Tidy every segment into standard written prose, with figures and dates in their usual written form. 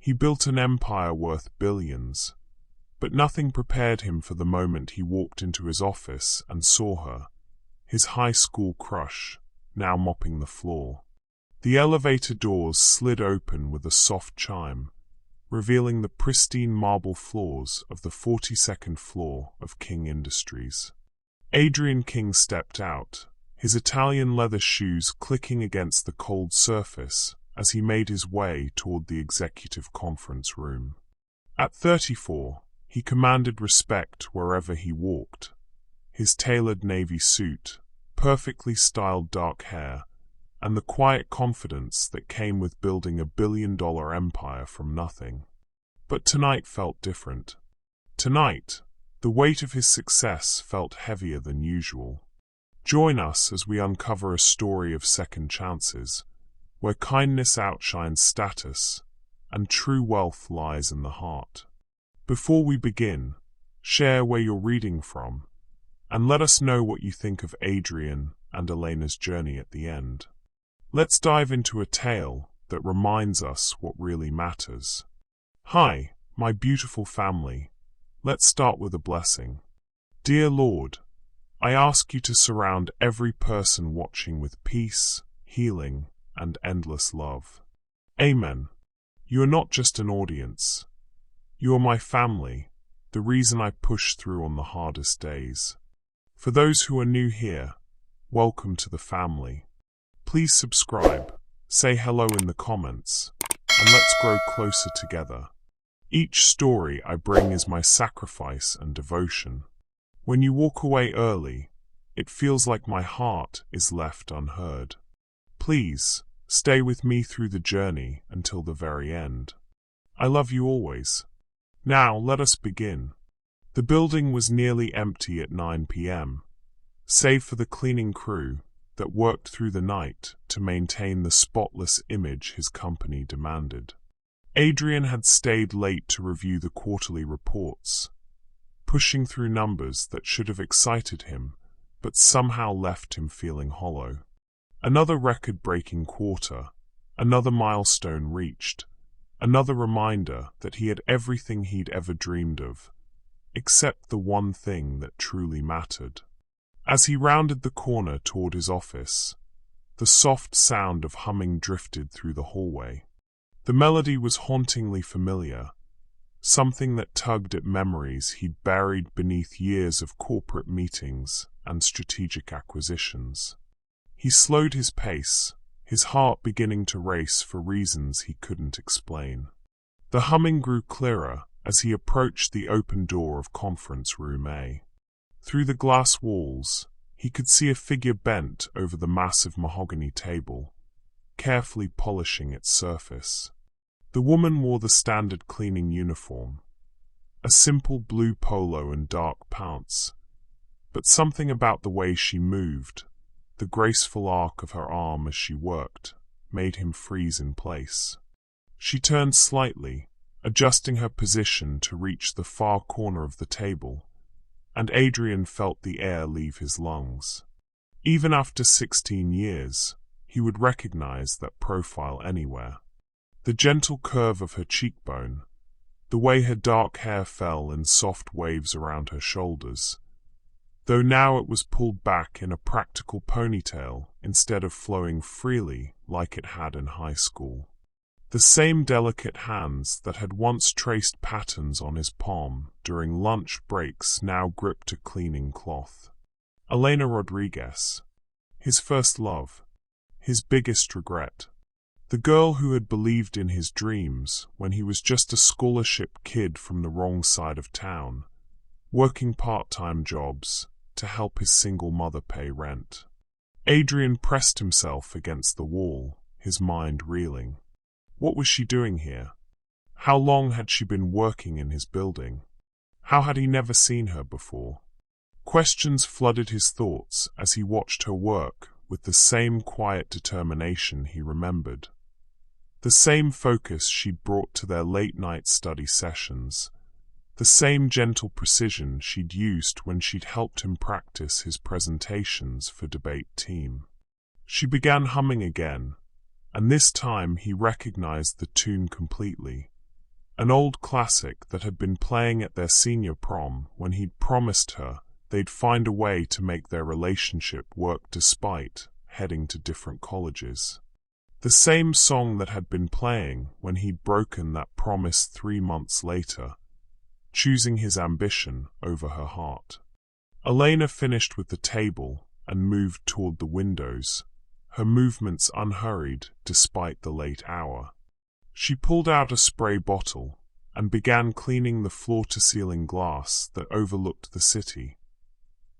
He built an empire worth billions, but nothing prepared him for the moment he walked into his office and saw her, his high school crush, now mopping the floor. The elevator doors slid open with a soft chime, revealing the pristine marble floors of the 42nd floor of King Industries. Adrian King stepped out, his Italian leather shoes clicking against the cold surface as he made his way toward the executive conference room. At 34, he commanded respect wherever he walked. His tailored navy suit, perfectly styled dark hair, and the quiet confidence that came with building a billion-dollar empire from nothing. But tonight felt different. Tonight, the weight of his success felt heavier than usual. Join us as we uncover a story of second chances, where kindness outshines status, and true wealth lies in the heart. Before we begin, share where you're reading from, and let us know what you think of Adrian and Elena's journey at the end. Let's dive into a tale that reminds us what really matters. Hi, my beautiful family. Let's start with a blessing. Dear Lord, I ask you to surround every person watching with peace, healing, and endless love. Amen. You are not just an audience. You are my family, the reason I push through on the hardest days. For those who are new here, welcome to the family. Please subscribe, say hello in the comments, and let's grow closer together. Each story I bring is my sacrifice and devotion. When you walk away early, it feels like my heart is left unheard. Please, stay with me through the journey until the very end. I love you always. Now let us begin. The building was nearly empty at 9 p.m., save for the cleaning crew that worked through the night to maintain the spotless image his company demanded. Adrian had stayed late to review the quarterly reports, pushing through numbers that should have excited him, but somehow left him feeling hollow. Another record-breaking quarter, another milestone reached, another reminder that he had everything he'd ever dreamed of, except the one thing that truly mattered. As he rounded the corner toward his office, the soft sound of humming drifted through the hallway. The melody was hauntingly familiar, something that tugged at memories he'd buried beneath years of corporate meetings and strategic acquisitions. He slowed his pace, his heart beginning to race for reasons he couldn't explain. The humming grew clearer as he approached the open door of Conference Room A. Through the glass walls, he could see a figure bent over the massive mahogany table, carefully polishing its surface. The woman wore the standard cleaning uniform, a simple blue polo and dark pants, but something about the way she moved, the graceful arc of her arm as she worked, made him freeze in place. She turned slightly, adjusting her position to reach the far corner of the table, and Adrian felt the air leave his lungs. Even after 16 years, he would recognize that profile anywhere. The gentle curve of her cheekbone, the way her dark hair fell in soft waves around her shoulders, though now it was pulled back in a practical ponytail instead of flowing freely like it had in high school. The same delicate hands that had once traced patterns on his palm during lunch breaks now gripped a cleaning cloth. Elena Rodriguez, his first love, his biggest regret. The girl who had believed in his dreams when he was just a scholarship kid from the wrong side of town, working part-time jobs to help his single mother pay rent. Adrian pressed himself against the wall, his mind reeling. What was she doing here? How long had she been working in his building? How had he never seen her before? Questions flooded his thoughts as he watched her work with the same quiet determination he remembered. The same focus she'd brought to their late-night study sessions. The same gentle precision she'd used when she'd helped him practice his presentations for debate team. She began humming again, and this time he recognized the tune completely, an old classic that had been playing at their senior prom when he'd promised her they'd find a way to make their relationship work despite heading to different colleges. The same song that had been playing when he'd broken that promise 3 months later, choosing his ambition over her heart. Elena finished with the table and moved toward the windows, her movements unhurried despite the late hour. She pulled out a spray bottle and began cleaning the floor-to-ceiling glass that overlooked the city.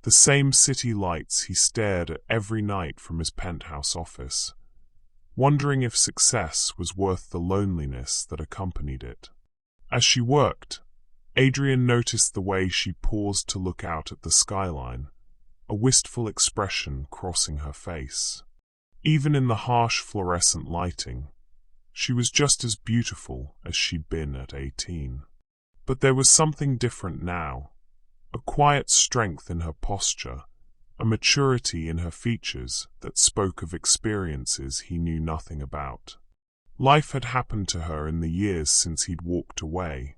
The same city lights he stared at every night from his penthouse office, wondering if success was worth the loneliness that accompanied it. As she worked, Adrian noticed the way she paused to look out at the skyline, a wistful expression crossing her face. Even in the harsh fluorescent lighting, she was just as beautiful as she'd been at 18. But there was something different now, a quiet strength in her posture, a maturity in her features that spoke of experiences he knew nothing about. Life had happened to her in the years since he'd walked away,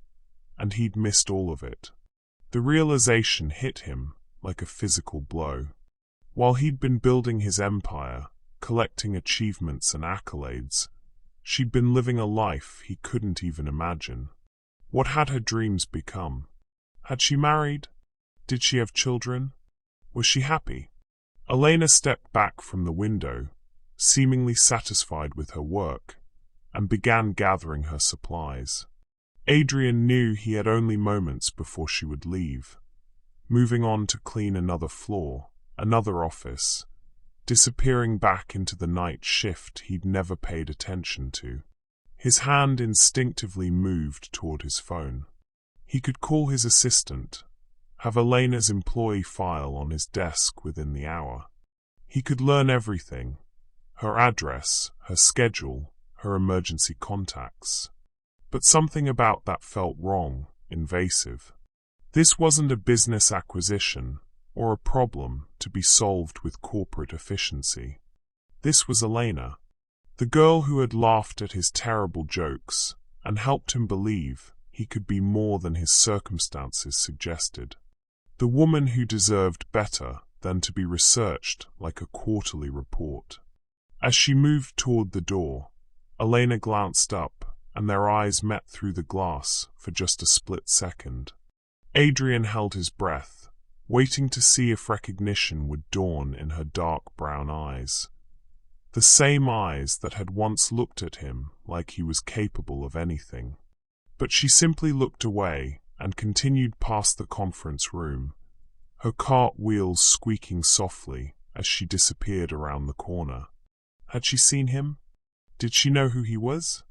and he'd missed all of it. The realization hit him like a physical blow. While he'd been building his empire, collecting achievements and accolades, she'd been living a life he couldn't even imagine. What had her dreams become? Had she married? Did she have children? Was she happy? Elena stepped back from the window, seemingly satisfied with her work, and began gathering her supplies. Adrian knew he had only moments before she would leave, moving on to clean another floor, another office, disappearing back into the night shift he'd never paid attention to. His hand instinctively moved toward his phone. He could call his assistant, have Elena's employee file on his desk within the hour. He could learn everything: her address, her schedule, her emergency contacts. But something about that felt wrong, invasive. This wasn't a business acquisition or a problem to be solved with corporate efficiency. This was Elena, the girl who had laughed at his terrible jokes and helped him believe he could be more than his circumstances suggested. The woman who deserved better than to be researched like a quarterly report. As she moved toward the door, Elena glanced up, and their eyes met through the glass for just a split second. Adrian held his breath, waiting to see if recognition would dawn in her dark brown eyes. The same eyes that had once looked at him like he was capable of anything. But she simply looked away and continued past the conference room, her cart wheels squeaking softly as she disappeared around the corner. Had she seen him? Did she know who he was?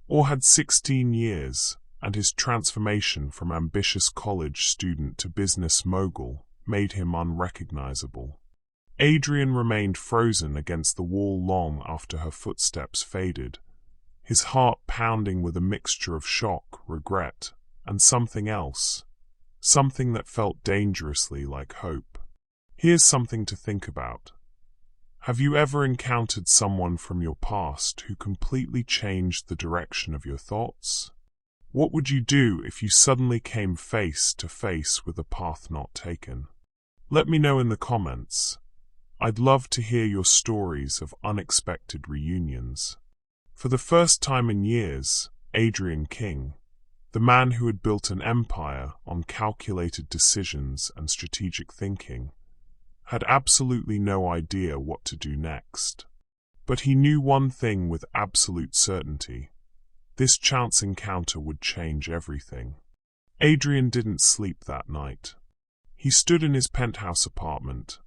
Or had 16 years and his transformation from ambitious college student to business mogul made him unrecognizable? Adrian remained frozen against the wall long after her footsteps faded, his heart pounding with a mixture of shock, regret, and something else, something that felt dangerously like hope. Here's something to think about. Have you ever encountered someone from your past who completely changed the direction of your thoughts? What would you do if you suddenly came face to face with a path not taken? Let me know in the comments. I'd love to hear your stories of unexpected reunions. For the first time in years, Adrian King, the man who had built an empire on calculated decisions and strategic thinking, had absolutely no idea what to do next. But he knew one thing with absolute certainty: this chance encounter would change everything. Adrian didn't sleep that night. He stood in his penthouse apartment,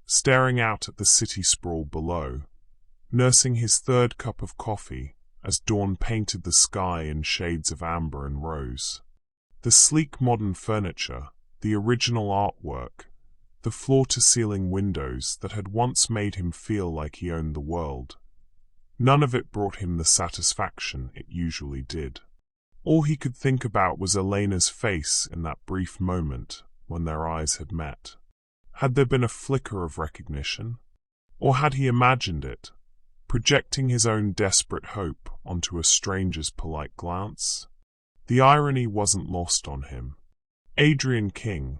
staring out at the city sprawl below, nursing his third cup of coffee as dawn painted the sky in shades of amber and rose. The sleek modern furniture, the original artwork, the floor-to-ceiling windows that had once made him feel like he owned the world, none of it brought him the satisfaction it usually did. All he could think about was Elena's face in that brief moment when their eyes had met. Had there been a flicker of recognition? Or had he imagined it, projecting his own desperate hope onto a stranger's polite glance? The irony wasn't lost on him. Adrian King,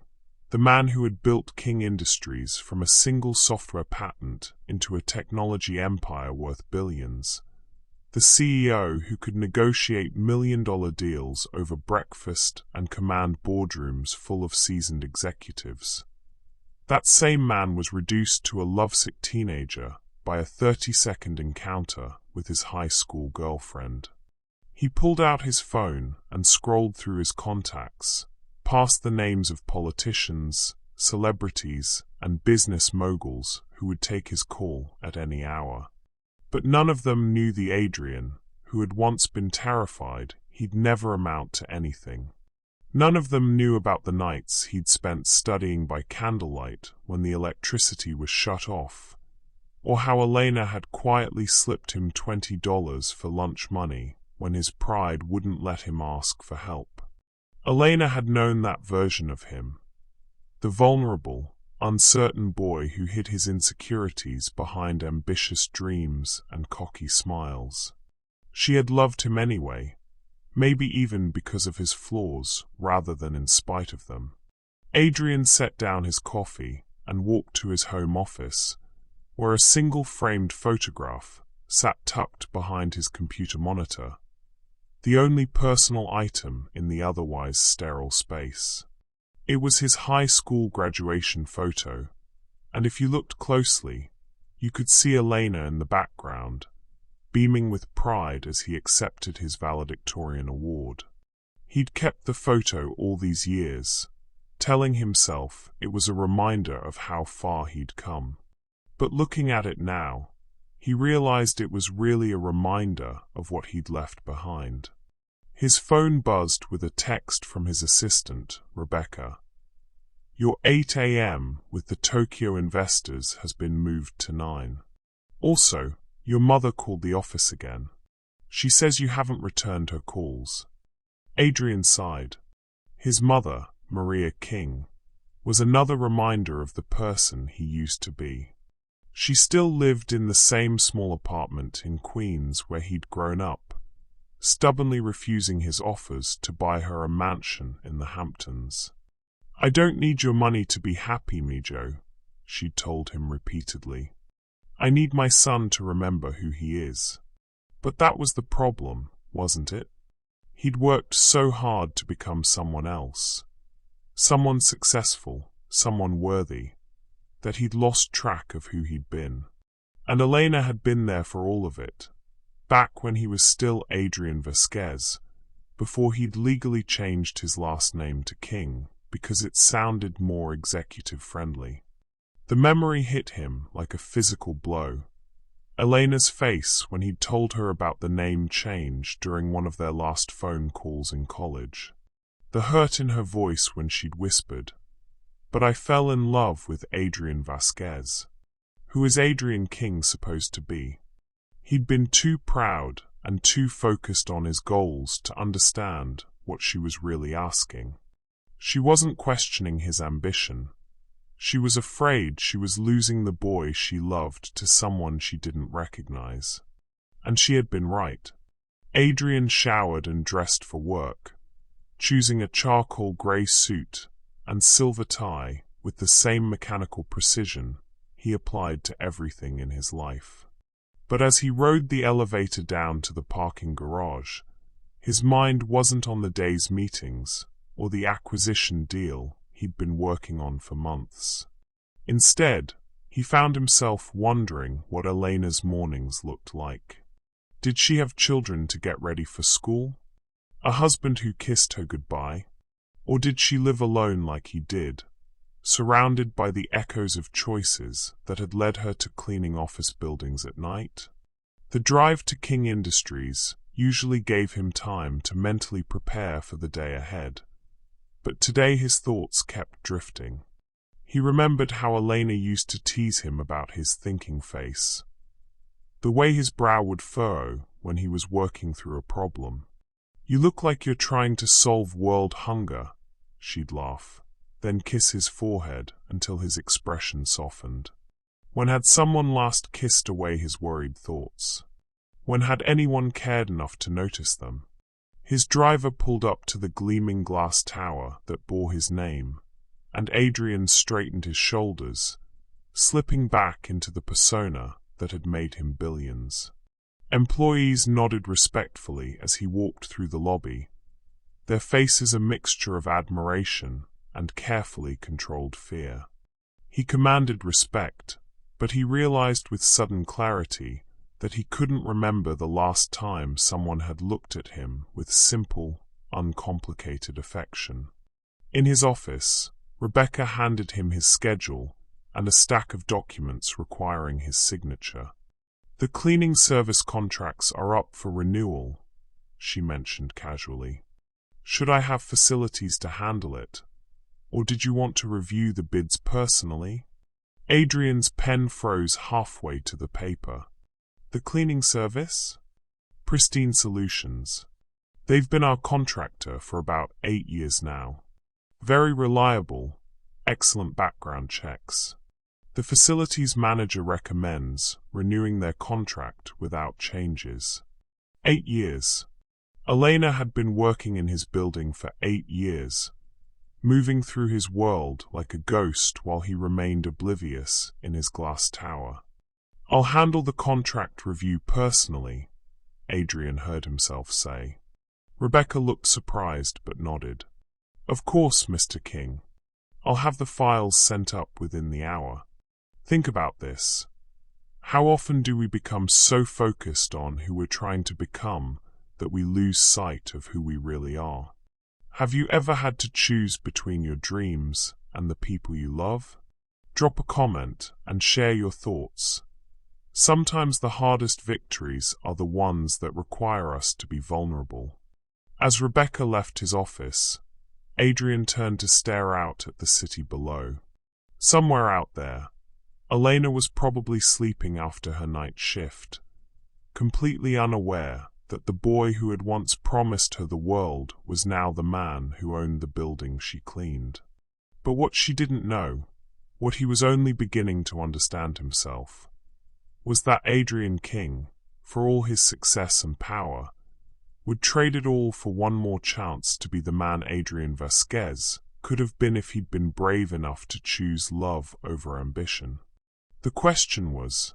the man who had built King Industries from a single software patent into a technology empire worth billions, the CEO who could negotiate million-dollar deals over breakfast and command boardrooms full of seasoned executives. That same man was reduced to a lovesick teenager by a 30-second encounter with his high school girlfriend. He pulled out his phone and scrolled through his contacts, past the names of politicians, celebrities, and business moguls who would take his call at any hour. But none of them knew the Adrian, who had once been terrified he'd never amount to anything. None of them knew about the nights he'd spent studying by candlelight when the electricity was shut off, or how Elena had quietly slipped him $20 for lunch money when his pride wouldn't let him ask for help. Elena had known that version of him, the vulnerable, uncertain boy who hid his insecurities behind ambitious dreams and cocky smiles. She had loved him anyway, maybe even because of his flaws rather than in spite of them. Adrian set down his coffee and walked to his home office, where a single framed photograph sat tucked behind his computer monitor, the only personal item in the otherwise sterile space. It was his high school graduation photo, and if you looked closely, you could see Elena in the background, beaming with pride as he accepted his valedictorian award. He'd kept the photo all these years, telling himself it was a reminder of how far he'd come. But looking at it now, he realized it was really a reminder of what he'd left behind. His phone buzzed with a text from his assistant, Rebecca. "Your 8 a.m. with the Tokyo investors has been moved to 9. Also, your mother called the office again. She says you haven't returned her calls." Adrian sighed. His mother, Maria King, was another reminder of the person he used to be. She still lived in the same small apartment in Queens where he'd grown up, stubbornly refusing his offers to buy her a mansion in the Hamptons. "I don't need your money to be happy, Mijo," she'd told him repeatedly. "I need my son to remember who he is." But that was the problem, wasn't it? He'd worked so hard to become someone else, someone successful, someone worthy, that he'd lost track of who he'd been. And Elena had been there for all of it, back when he was still Adrian Vasquez, before he'd legally changed his last name to King because it sounded more executive-friendly. The memory hit him like a physical blow. Elena's face when he'd told her about the name change during one of their last phone calls in college. The hurt in her voice when she'd whispered, "But I fell in love with Adrian Vasquez." Who is Adrian King supposed to be? He'd been too proud and too focused on his goals to understand what she was really asking. She wasn't questioning his ambition. She was afraid she was losing the boy she loved to someone she didn't recognize. And she had been right. Adrian showered and dressed for work, choosing a charcoal gray suit and silver tie with the same mechanical precision he applied to everything in his life. But as he rode the elevator down to the parking garage, his mind wasn't on the day's meetings or the acquisition deal he'd been working on for months. Instead, he found himself wondering what Elena's mornings looked like. Did she have children to get ready for school? A husband who kissed her goodbye? Or did she live alone like he did, surrounded by the echoes of choices that had led her to cleaning office buildings at night? The drive to King Industries usually gave him time to mentally prepare for the day ahead. But today his thoughts kept drifting. He remembered how Elena used to tease him about his thinking face, the way his brow would furrow when he was working through a problem. "You look like you're trying to solve world hunger," she'd laugh, then kiss his forehead until his expression softened. When had someone last kissed away his worried thoughts? When had anyone cared enough to notice them? His driver pulled up to the gleaming glass tower that bore his name, and Adrian straightened his shoulders, slipping back into the persona that had made him billions. Employees nodded respectfully as he walked through the lobby, their faces a mixture of admiration and carefully controlled fear. He commanded respect, but he realized with sudden clarity that he couldn't remember the last time someone had looked at him with simple, uncomplicated affection. In his office, Rebecca handed him his schedule and a stack of documents requiring his signature. "The cleaning service contracts are up for renewal," she mentioned casually. "Should I have facilities to handle it? Or did you want to review the bids personally?" Adrian's pen froze halfway to the paper. "The cleaning service? Pristine Solutions. They've been our contractor for about 8 years now. Very reliable, excellent background checks. The facilities manager recommends renewing their contract without changes." 8 years. Elena had been working in his building for 8 years, moving through his world like a ghost while he remained oblivious in his glass tower. "I'll handle the contract review personally," Adrian heard himself say. Rebecca looked surprised but nodded. "Of course, Mr. King. I'll have the files sent up within the hour. Think about this. How often do we become so focused on who we're trying to become that we lose sight of who we really are? Have you ever had to choose between your dreams and the people you love? Drop a comment and share your thoughts. Sometimes the hardest victories are the ones that require us to be vulnerable." As Rebecca left his office, Adrian turned to stare out at the city below. Somewhere out there, Elena was probably sleeping after her night shift, completely unaware that the boy who had once promised her the world was now the man who owned the building she cleaned. But what she didn't know, what he was only beginning to understand himself, was that Adrian King, for all his success and power, would trade it all for one more chance to be the man Adrian Vasquez could have been if he'd been brave enough to choose love over ambition. The question was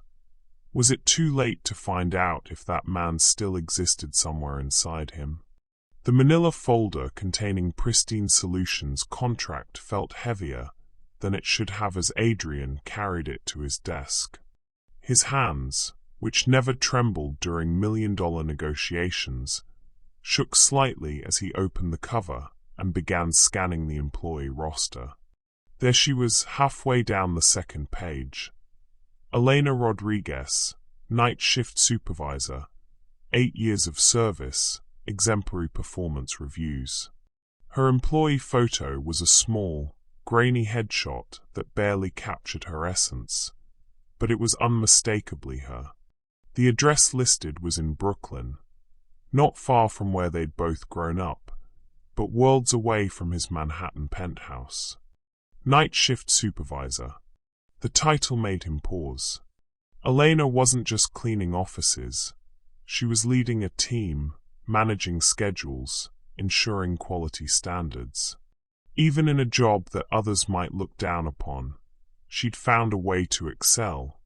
it too late to find out if that man still existed somewhere inside him? The manila folder containing Pristine Solutions' contract felt heavier than it should have as Adrian carried it to his desk. His hands, which never trembled during million-dollar negotiations, shook slightly as he opened the cover and began scanning the employee roster. There she was, halfway down the second page. Elena Rodriguez, night shift supervisor, 8 years of service, exemplary performance reviews. Her employee photo was a small, grainy headshot that barely captured her essence, but it was unmistakably her. The address listed was in Brooklyn, not far from where they'd both grown up, but worlds away from his Manhattan penthouse. Night shift supervisor. The title made him pause. Elena wasn't just cleaning offices. She was leading a team, managing schedules, ensuring quality standards. Even in a job that others might look down upon, she'd found a way to excel,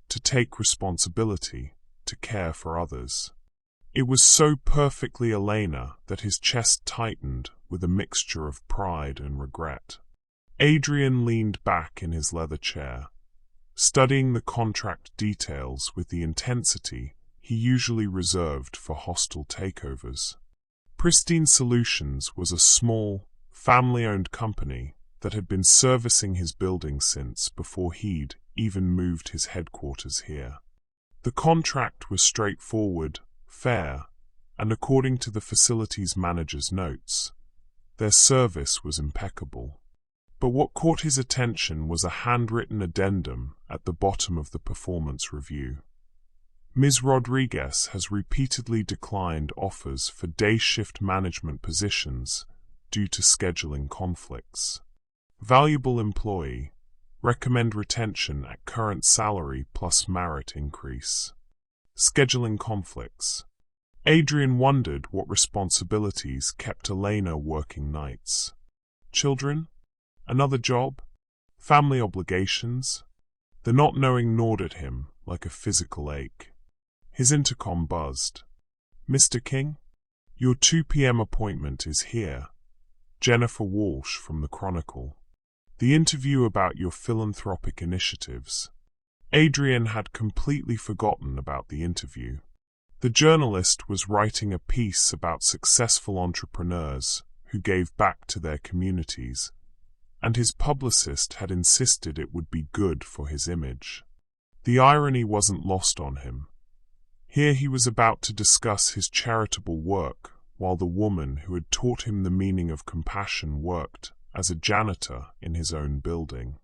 to take responsibility, to care for others. It was so perfectly Elena that his chest tightened with a mixture of pride and regret. Adrian leaned back in his leather chair, studying the contract details with the intensity he usually reserved for hostile takeovers. Pristine Solutions was a small, family-owned company that had been servicing his building since before he'd even moved his headquarters here. The contract was straightforward, fair, and according to the facilities manager's notes, their service was impeccable. But what caught his attention was a handwritten addendum at the bottom of the performance review. Ms. Rodriguez has repeatedly declined offers for day shift management positions due to scheduling conflicts. Valuable employee. Recommend retention at current salary plus merit increase. Scheduling conflicts. Adrian wondered what responsibilities kept Elena working nights. Children? Another job? Family obligations? The not knowing gnawed at him like a physical ache. His intercom buzzed. "Mr. King? Your 2 p.m. appointment is here. Jennifer Walsh from the Chronicle. The interview about your philanthropic initiatives." Adrian had completely forgotten about the interview. The journalist was writing a piece about successful entrepreneurs who gave back to their communities, and his publicist had insisted it would be good for his image. The irony wasn't lost on him. Here he was about to discuss his charitable work, while the woman who had taught him the meaning of compassion worked as a janitor in his own building.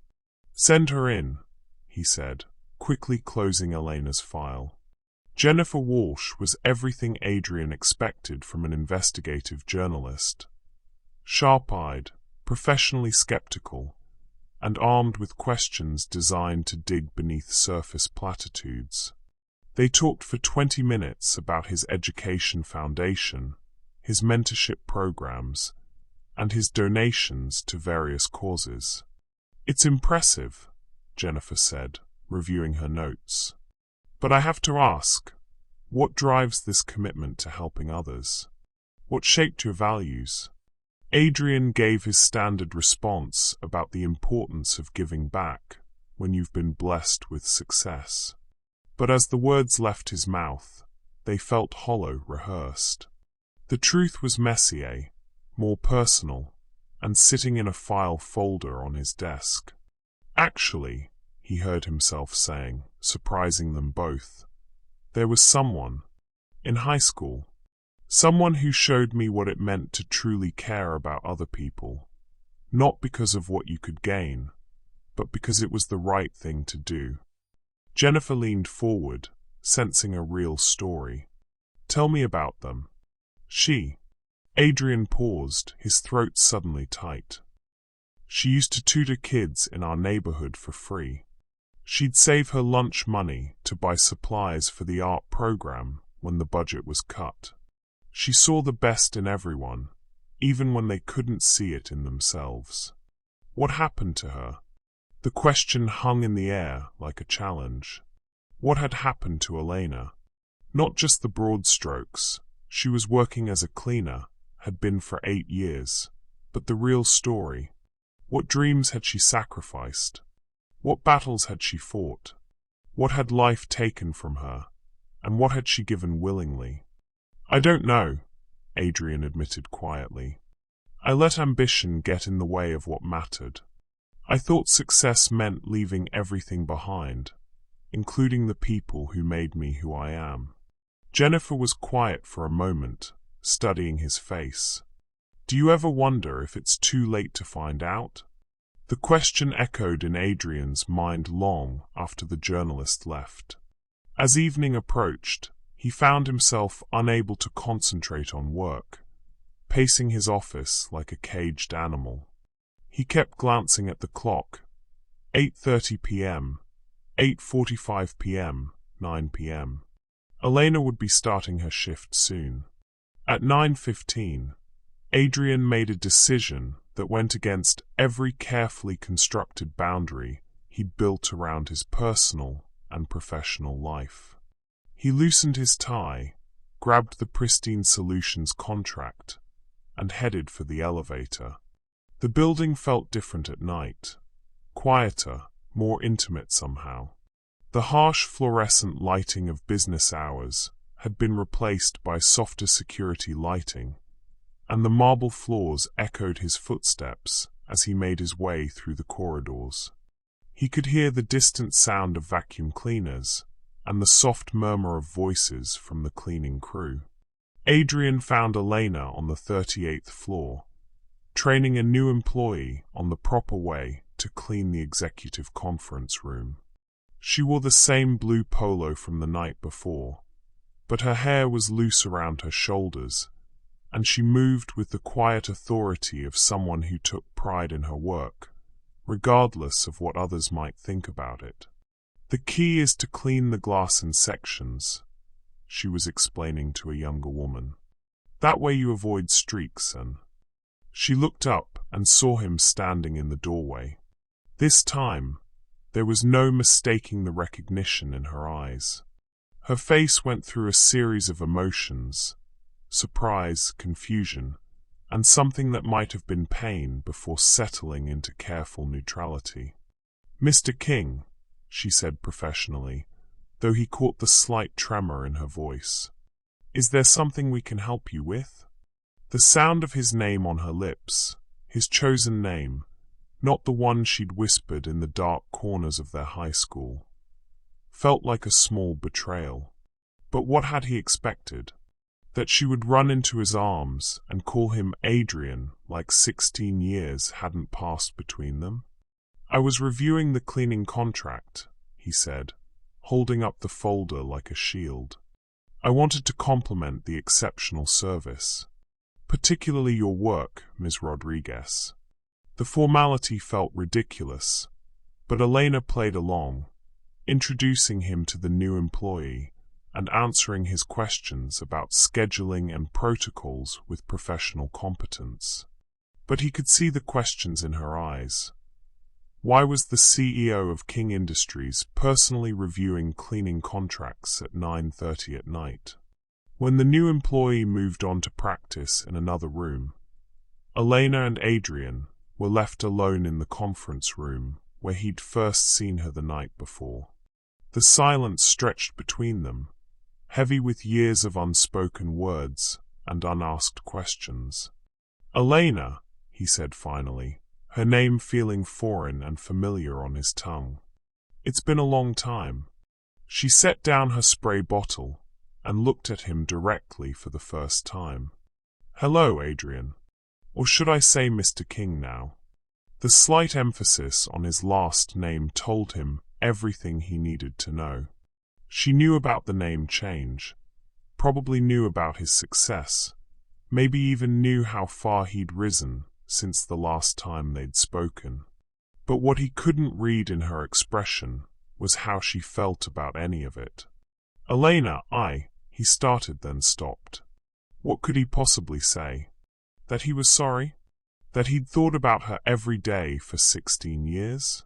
"Send her in," he said, quickly closing Elena's file. Jennifer Walsh was everything Adrian expected from an investigative journalist. Sharp-eyed, professionally skeptical, and armed with questions designed to dig beneath surface platitudes. They talked for 20 minutes about his education foundation, his mentorship programs, and his donations to various causes. "It's impressive," Jennifer said, reviewing her notes. "But I have to ask, what drives this commitment to helping others? What shaped your values?" Adrian gave his standard response about the importance of giving back when you've been blessed with success. But as the words left his mouth, they felt hollow, rehearsed. The truth was messier, more personal, and sitting in a file folder on his desk. "Actually," he heard himself saying, surprising them both, "there was someone, in high school, someone who showed me what it meant to truly care about other people, not because of what you could gain, but because it was the right thing to do." Jennifer leaned forward, sensing a real story. "Tell me about them." Adrian paused, his throat suddenly tight. "She used to tutor kids in our neighborhood for free. She'd save her lunch money to buy supplies for the art program when the budget was cut. She saw the best in everyone, even when they couldn't see it in themselves." What happened to her? The question hung in the air like a challenge. What had happened to Elena? Not just the broad strokes. She was working as a cleaner, had been for 8 years. But the real story. What dreams had she sacrificed? What battles had she fought? What had life taken from her? And what had she given willingly? "I don't know," Adrian admitted quietly. "I let ambition get in the way of what mattered. I thought success meant leaving everything behind, including the people who made me who I am." Jennifer was quiet for a moment, studying his face. "Do you ever wonder if it's too late to find out?" The question echoed in Adrian's mind long after the journalist left. As evening approached, he found himself unable to concentrate on work, pacing his office like a caged animal. He kept glancing at the clock. 8:30 p.m., 8:45 p.m., 9 p.m. Elena would be starting her shift soon. At 9:15, Adrian made a decision that went against every carefully constructed boundary he'd built around his personal and professional life. He loosened his tie, grabbed the Pristine Solutions contract, and headed for the elevator. The building felt different at night, quieter, more intimate somehow. The harsh fluorescent lighting of business hours had been replaced by softer security lighting, and the marble floors echoed his footsteps as he made his way through the corridors. He could hear the distant sound of vacuum cleaners and the soft murmur of voices from the cleaning crew. Adrian found Elena on the 38th floor, training a new employee on the proper way to clean the executive conference room. She wore the same blue polo from the night before, but her hair was loose around her shoulders, and she moved with the quiet authority of someone who took pride in her work, regardless of what others might think about it. "The key is to clean the glass in sections," she was explaining to a younger woman. That way you avoid streaks and... She looked up and saw him standing in the doorway. This time, there was no mistaking the recognition in her eyes. Her face went through a series of emotions: surprise, confusion, and something that might have been pain before settling into careful neutrality. "Mr. King," she said professionally, though he caught the slight tremor in her voice. "Is there something we can help you with?" The sound of his name on her lips, his chosen name, not the one she'd whispered in the dark corners of their high school, felt like a small betrayal. But what had he expected? That she would run into his arms and call him Adrian like 16 years hadn't passed between them? "I was reviewing the cleaning contract," he said, holding up the folder like a shield. "I wanted to compliment the exceptional service. Particularly your work, Ms. Rodriguez." The formality felt ridiculous, but Elena played along, introducing him to the new employee and answering his questions about scheduling and protocols with professional competence. But he could see the questions in her eyes. Why was the CEO of King Industries personally reviewing cleaning contracts at 9:30 at night? When the new employee moved on to practice in another room, Elena and Adrian were left alone in the conference room where he'd first seen her the night before. The silence stretched between them, heavy with years of unspoken words and unasked questions. "Elena," he said finally, her name feeling foreign and familiar on his tongue. "It's been a long time." She set down her spray bottle and looked at him directly for the first time. "Hello, Adrian. Or should I say Mr. King now?" The slight emphasis on his last name told him everything he needed to know. She knew about the name change, probably knew about his success, maybe even knew how far he'd risen since the last time they'd spoken. But what he couldn't read in her expression was how she felt about any of it. "Elena, he started then stopped. What could he possibly say? That he was sorry? That he'd thought about her every day for 16 years?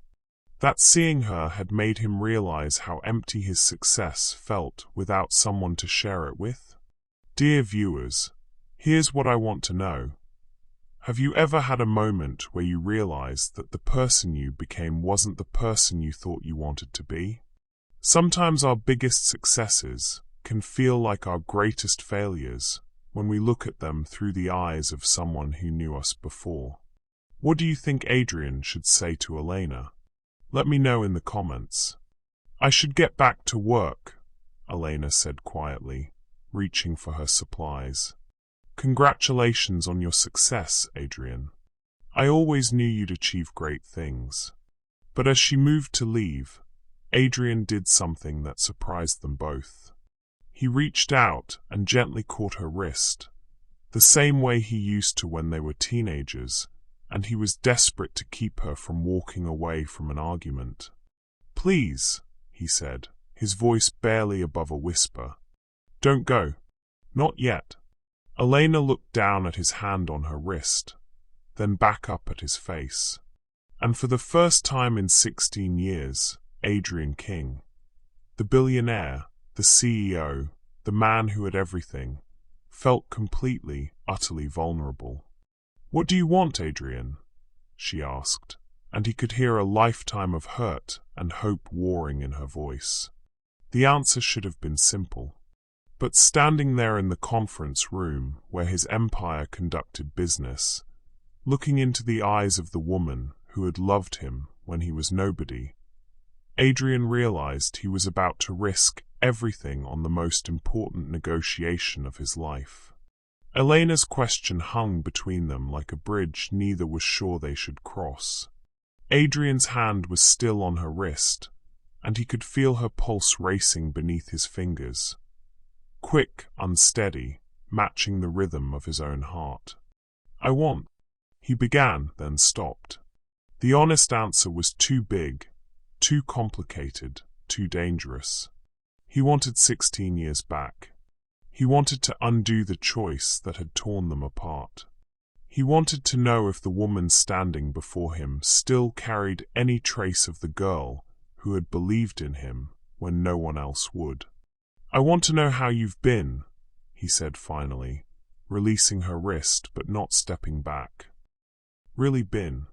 That seeing her had made him realize how empty his success felt without someone to share it with? Dear viewers, here's what I want to know. Have you ever had a moment where you realized that the person you became wasn't the person you thought you wanted to be? Sometimes our biggest successes can feel like our greatest failures when we look at them through the eyes of someone who knew us before. What do you think Adrian should say to Elena? Let me know in the comments. "I should get back to work," Elena said quietly, reaching for her supplies. "Congratulations on your success, Adrian. I always knew you'd achieve great things." But as she moved to leave, Adrian did something that surprised them both. He reached out and gently caught her wrist, the same way he used to when they were teenagers, and he was desperate to keep her from walking away from an argument. "Please," he said, his voice barely above a whisper. "Don't go. Not yet." Elena looked down at his hand on her wrist, then back up at his face. And for the first time in 16 years, Adrian King, the billionaire, the CEO, the man who had everything, felt completely, utterly vulnerable. "What do you want, Adrian?" she asked, and he could hear a lifetime of hurt and hope warring in her voice. The answer should have been simple. But standing there in the conference room where his empire conducted business, looking into the eyes of the woman who had loved him when he was nobody, Adrian realized he was about to risk everything on the most important negotiation of his life. Elena's question hung between them like a bridge neither was sure they should cross. Adrian's hand was still on her wrist, and he could feel her pulse racing beneath his fingers. Quick, unsteady, matching the rhythm of his own heart. "I want," he began, then stopped. The honest answer was too big, too complicated, too dangerous. He wanted 16 years back. He wanted to undo the choice that had torn them apart. He wanted to know if the woman standing before him still carried any trace of the girl who had believed in him when no one else would. "I want to know how you've been," he said finally, releasing her wrist but not stepping back. Really been.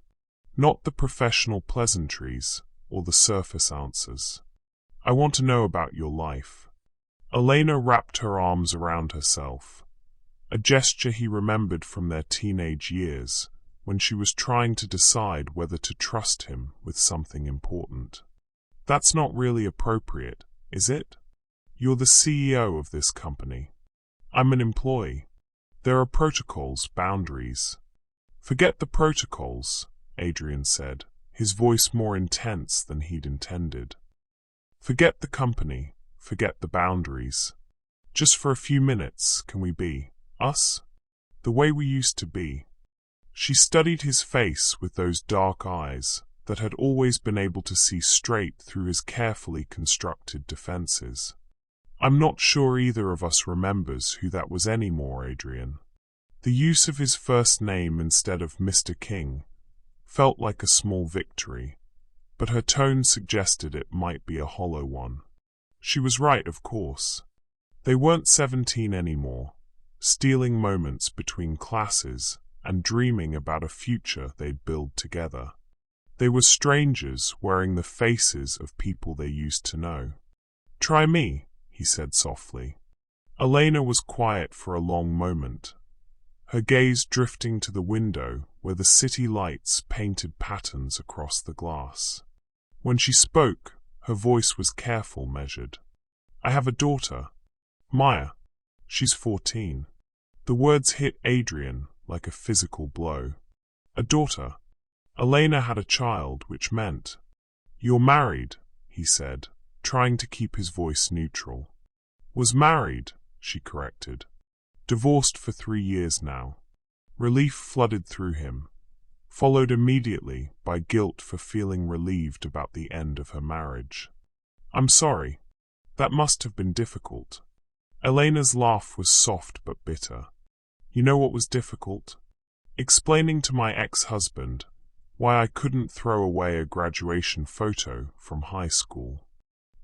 Not the professional pleasantries or the surface answers. "I want to know about your life." Elena wrapped her arms around herself, a gesture he remembered from their teenage years when she was trying to decide whether to trust him with something important. "That's not really appropriate, is it? You're the CEO of this company. I'm an employee. There are protocols, boundaries." "Forget the protocols," Adrian said, his voice more intense than he'd intended. "Forget the company, forget the boundaries. Just for a few minutes, can we be us? The way we used to be." She studied his face with those dark eyes that had always been able to see straight through his carefully constructed defenses. "I'm not sure either of us remembers who that was anymore, Adrian." The use of his first name instead of Mr. King felt like a small victory, but her tone suggested it might be a hollow one. She was right, of course. They weren't 17 anymore, stealing moments between classes and dreaming about a future they'd build together. They were strangers wearing the faces of people they used to know. "Try me," he said softly. Elena was quiet for a long moment, her gaze drifting to the window where the city lights painted patterns across the glass. When she spoke, her voice was careful, measured. "I have a daughter, Maya. She's 14. The words hit Adrian like a physical blow. A daughter. Elena had a child, which meant... "You're married," he said, trying to keep his voice neutral. "Was married," she corrected. "Divorced for 3 years now." Relief flooded through him, followed immediately by guilt for feeling relieved about the end of her marriage. "I'm sorry. That must have been difficult." Elena's laugh was soft but bitter. "You know what was difficult? Explaining to my ex-husband why I couldn't throw away a graduation photo from high school.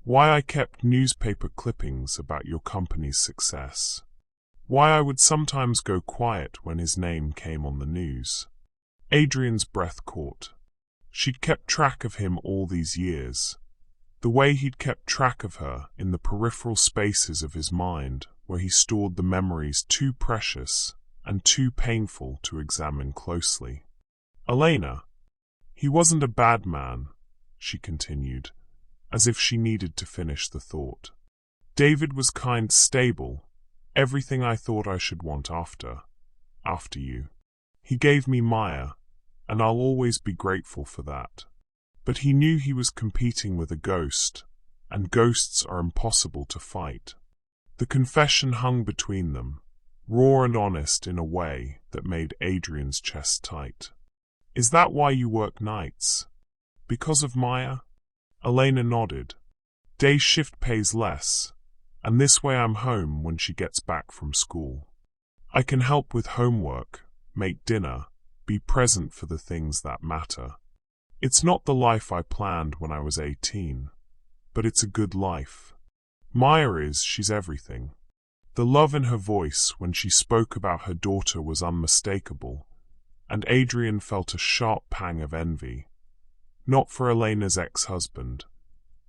Why I kept newspaper clippings about your company's success. Why I would sometimes go quiet when his name came on the news." Adrian's breath caught. She'd kept track of him all these years, the way he'd kept track of her in the peripheral spaces of his mind where he stored the memories too precious and too painful to examine closely. "Elena, he wasn't a bad man," she continued, as if she needed to finish the thought. "David was kind, stable, everything I thought I should want after you. He gave me Maya, and I'll always be grateful for that. But he knew he was competing with a ghost, and ghosts are impossible to fight." The confession hung between them, raw and honest in a way that made Adrian's chest tight. "Is that why you work nights? Because of Maya?" Elena nodded. "Day shift pays less, and this way I'm home when she gets back from school. I can help with homework, make dinner, be present for the things that matter. It's not the life I planned when I was 18, but it's a good life. Maya she's everything." The love in her voice when she spoke about her daughter was unmistakable, and Adrian felt a sharp pang of envy, not for Elena's ex-husband,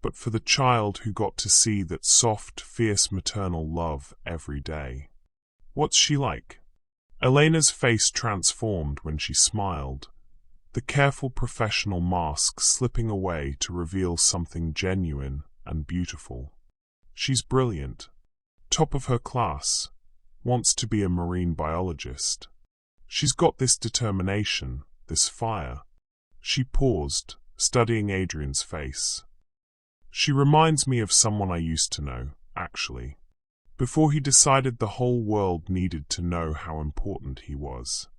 but for the child who got to see that soft, fierce maternal love every day. "What's she like?" Elena's face transformed when she smiled, the careful professional mask slipping away to reveal something genuine and beautiful. "She's brilliant. Top of her class. Wants to be a marine biologist. She's got this determination, this fire." She paused, studying Adrian's face. "She reminds me of someone I used to know, actually, before he decided the whole world needed to know how important he was."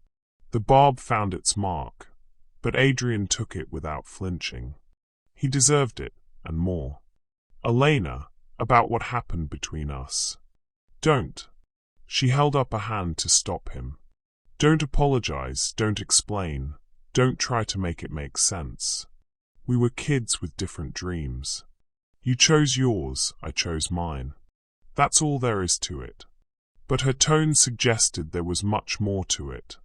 The barb found its mark, but Adrian took it without flinching. He deserved it, and more. "Elena," about what happened between us. Don't. She held up a hand to stop him. Don't apologize, don't explain, don't try to make it make sense. We were kids with different dreams. You chose yours, I chose mine. That's all there is to it. But her tone suggested there was much more to it.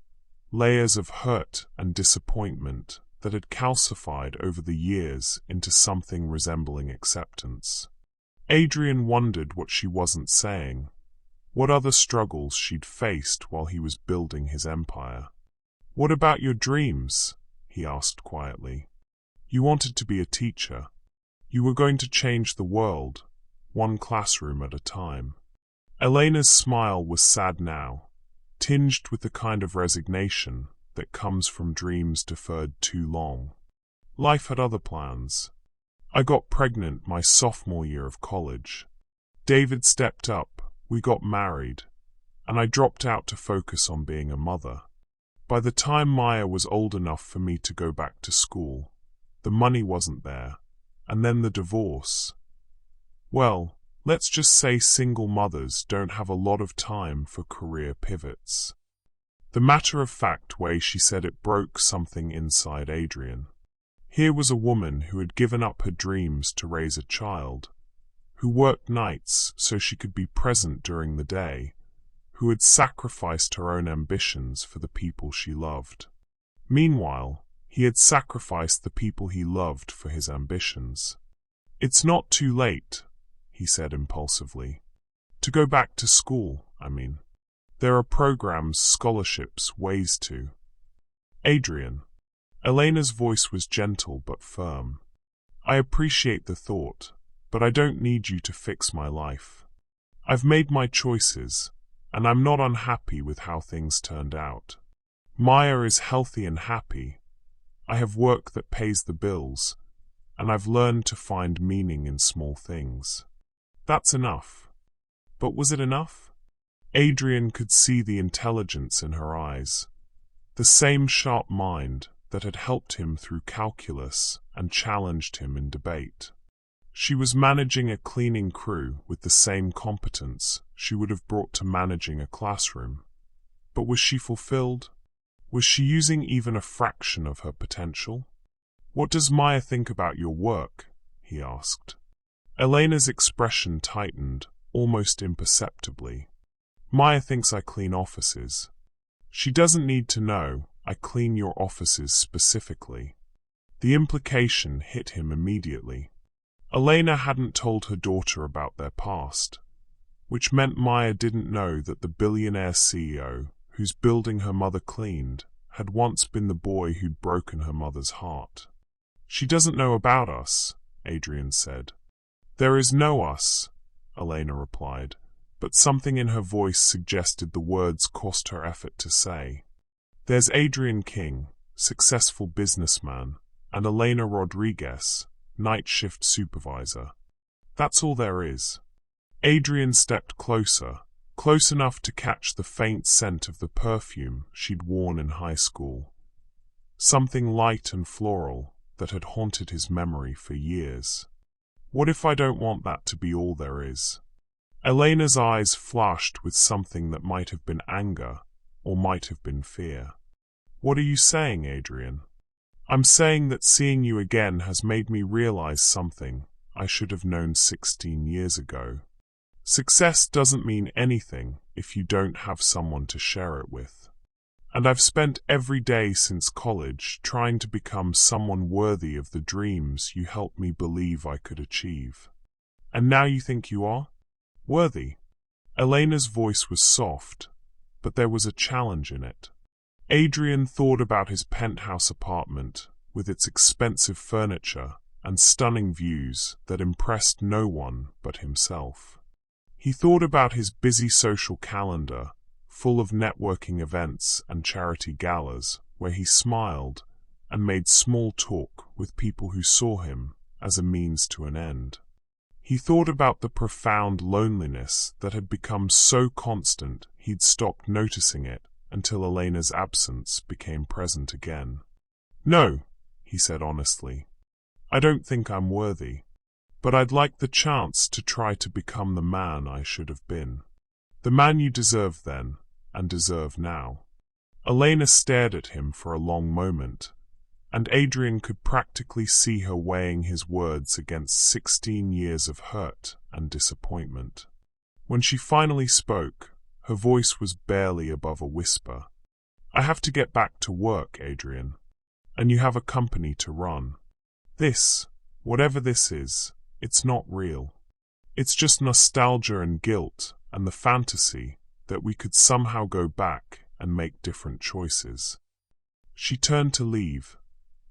Layers of hurt and disappointment that had calcified over the years into something resembling acceptance. Adrian wondered what she wasn't saying, what other struggles she'd faced while he was building his empire. "What about your dreams?" he asked quietly. "You wanted to be a teacher. You were going to change the world, one classroom at a time." Elena's smile was sad now, tinged with the kind of resignation that comes from dreams deferred too long. Life had other plans. I got pregnant my sophomore year of college. David stepped up, we got married, and I dropped out to focus on being a mother. By the time Maya was old enough for me to go back to school, the money wasn't there, and then the divorce. Well, let's just say single mothers don't have a lot of time for career pivots. The matter-of-fact way she said it broke something inside Adrian. Here was a woman who had given up her dreams to raise a child, who worked nights so she could be present during the day, who had sacrificed her own ambitions for the people she loved. Meanwhile, he had sacrificed the people he loved for his ambitions. "It's not too late," he said impulsively. "To go back to school, I mean. There are programs, scholarships, ways to." "Adrian." Elena's voice was gentle but firm. "I appreciate the thought, but I don't need you to fix my life. I've made my choices, and I'm not unhappy with how things turned out. Maya is healthy and happy. I have work that pays the bills, and I've learned to find meaning in small things. That's enough." But was it enough? Adrian could see the intelligence in her eyes, the same sharp mind that had helped him through calculus and challenged him in debate. She was managing a cleaning crew with the same competence she would have brought to managing a classroom. But was she fulfilled? Was she using even a fraction of her potential? "What does Maya think about your work?" he asked. Elena's expression tightened, almost imperceptibly. "Maya thinks I clean offices. She doesn't need to know I clean your offices specifically." The implication hit him immediately. Elena hadn't told her daughter about their past, which meant Maya didn't know that the billionaire CEO, whose building her mother cleaned, had once been the boy who'd broken her mother's heart. "She doesn't know about us," Adrian said. "There is no us," Elena replied, but something in her voice suggested the words cost her effort to say. "There's Adrian King, successful businessman, and Elena Rodriguez, night shift supervisor. That's all there is." Adrian stepped closer, close enough to catch the faint scent of the perfume she'd worn in high school. Something light and floral that had haunted his memory for years. "What if I don't want that to be all there is?" Elena's eyes flashed with something that might have been anger, or might have been fear. "What are you saying, Adrian?" "I'm saying that seeing you again has made me realize something I should have known 16 years ago. Success doesn't mean anything if you don't have someone to share it with. And I've spent every day since college trying to become someone worthy of the dreams you helped me believe I could achieve. And now you think you are? Worthy?" Elena's voice was soft, but there was a challenge in it. Adrian thought about his penthouse apartment, with its expensive furniture and stunning views that impressed no one but himself. He thought about his busy social calendar, full of networking events and charity galas, where he smiled and made small talk with people who saw him as a means to an end. He thought about the profound loneliness that had become so constant he'd stopped noticing it until Elena's absence became present again. "No," he said honestly. "I don't think I'm worthy. but I'd like the chance to try to become the man I should have been. The man you deserve then, and deserve now. Elena stared at him for a long moment, and Adrian could practically see her weighing his words against 16 years of hurt and disappointment. When she finally spoke, her voice was barely above a whisper. I have to get back to work, Adrian, and you have a company to run. This, whatever this is, it's not real. It's just nostalgia and guilt and the fantasy that we could somehow go back and make different choices. She turned to leave,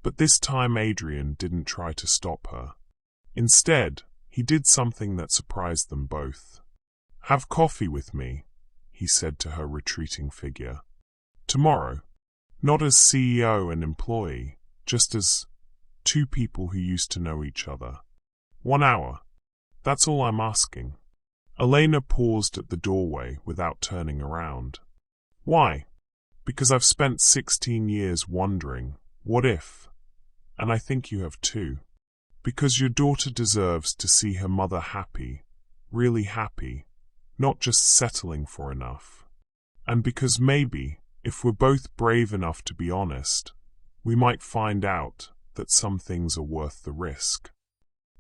but this time Adrian didn't try to stop her. Instead, he did something that surprised them both. Have coffee with me, he said to her retreating figure. Tomorrow, not as CEO and employee, just as two people who used to know each other. 1 hour. That's all I'm asking. Elena paused at the doorway without turning around. Why? Because I've spent 16 years wondering, what if? And I think you have too. Because your daughter deserves to see her mother happy, really happy, not just settling for enough. And because maybe, if we're both brave enough to be honest, we might find out that some things are worth the risk.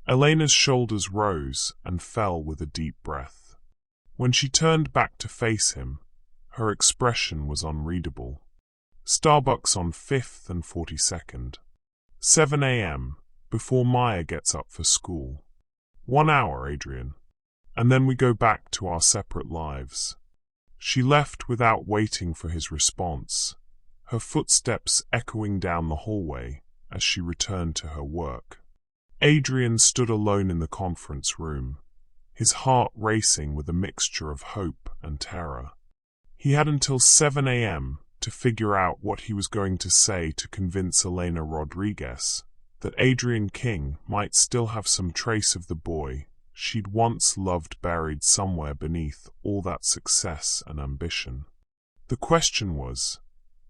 Elena's shoulders rose and fell with a deep breath. When she turned back to face him, her expression was unreadable. Starbucks on 5th and 42nd. 7 a.m., before Maya gets up for school. 1 hour, Adrian. And then we go back to our separate lives. She left without waiting for his response, her footsteps echoing down the hallway as she returned to her work. Adrian stood alone in the conference room, his heart racing with a mixture of hope and terror. He had until 7 a.m. to figure out what he was going to say to convince Elena Rodriguez that Adrian King might still have some trace of the boy she'd once loved buried somewhere beneath all that success and ambition. The question was,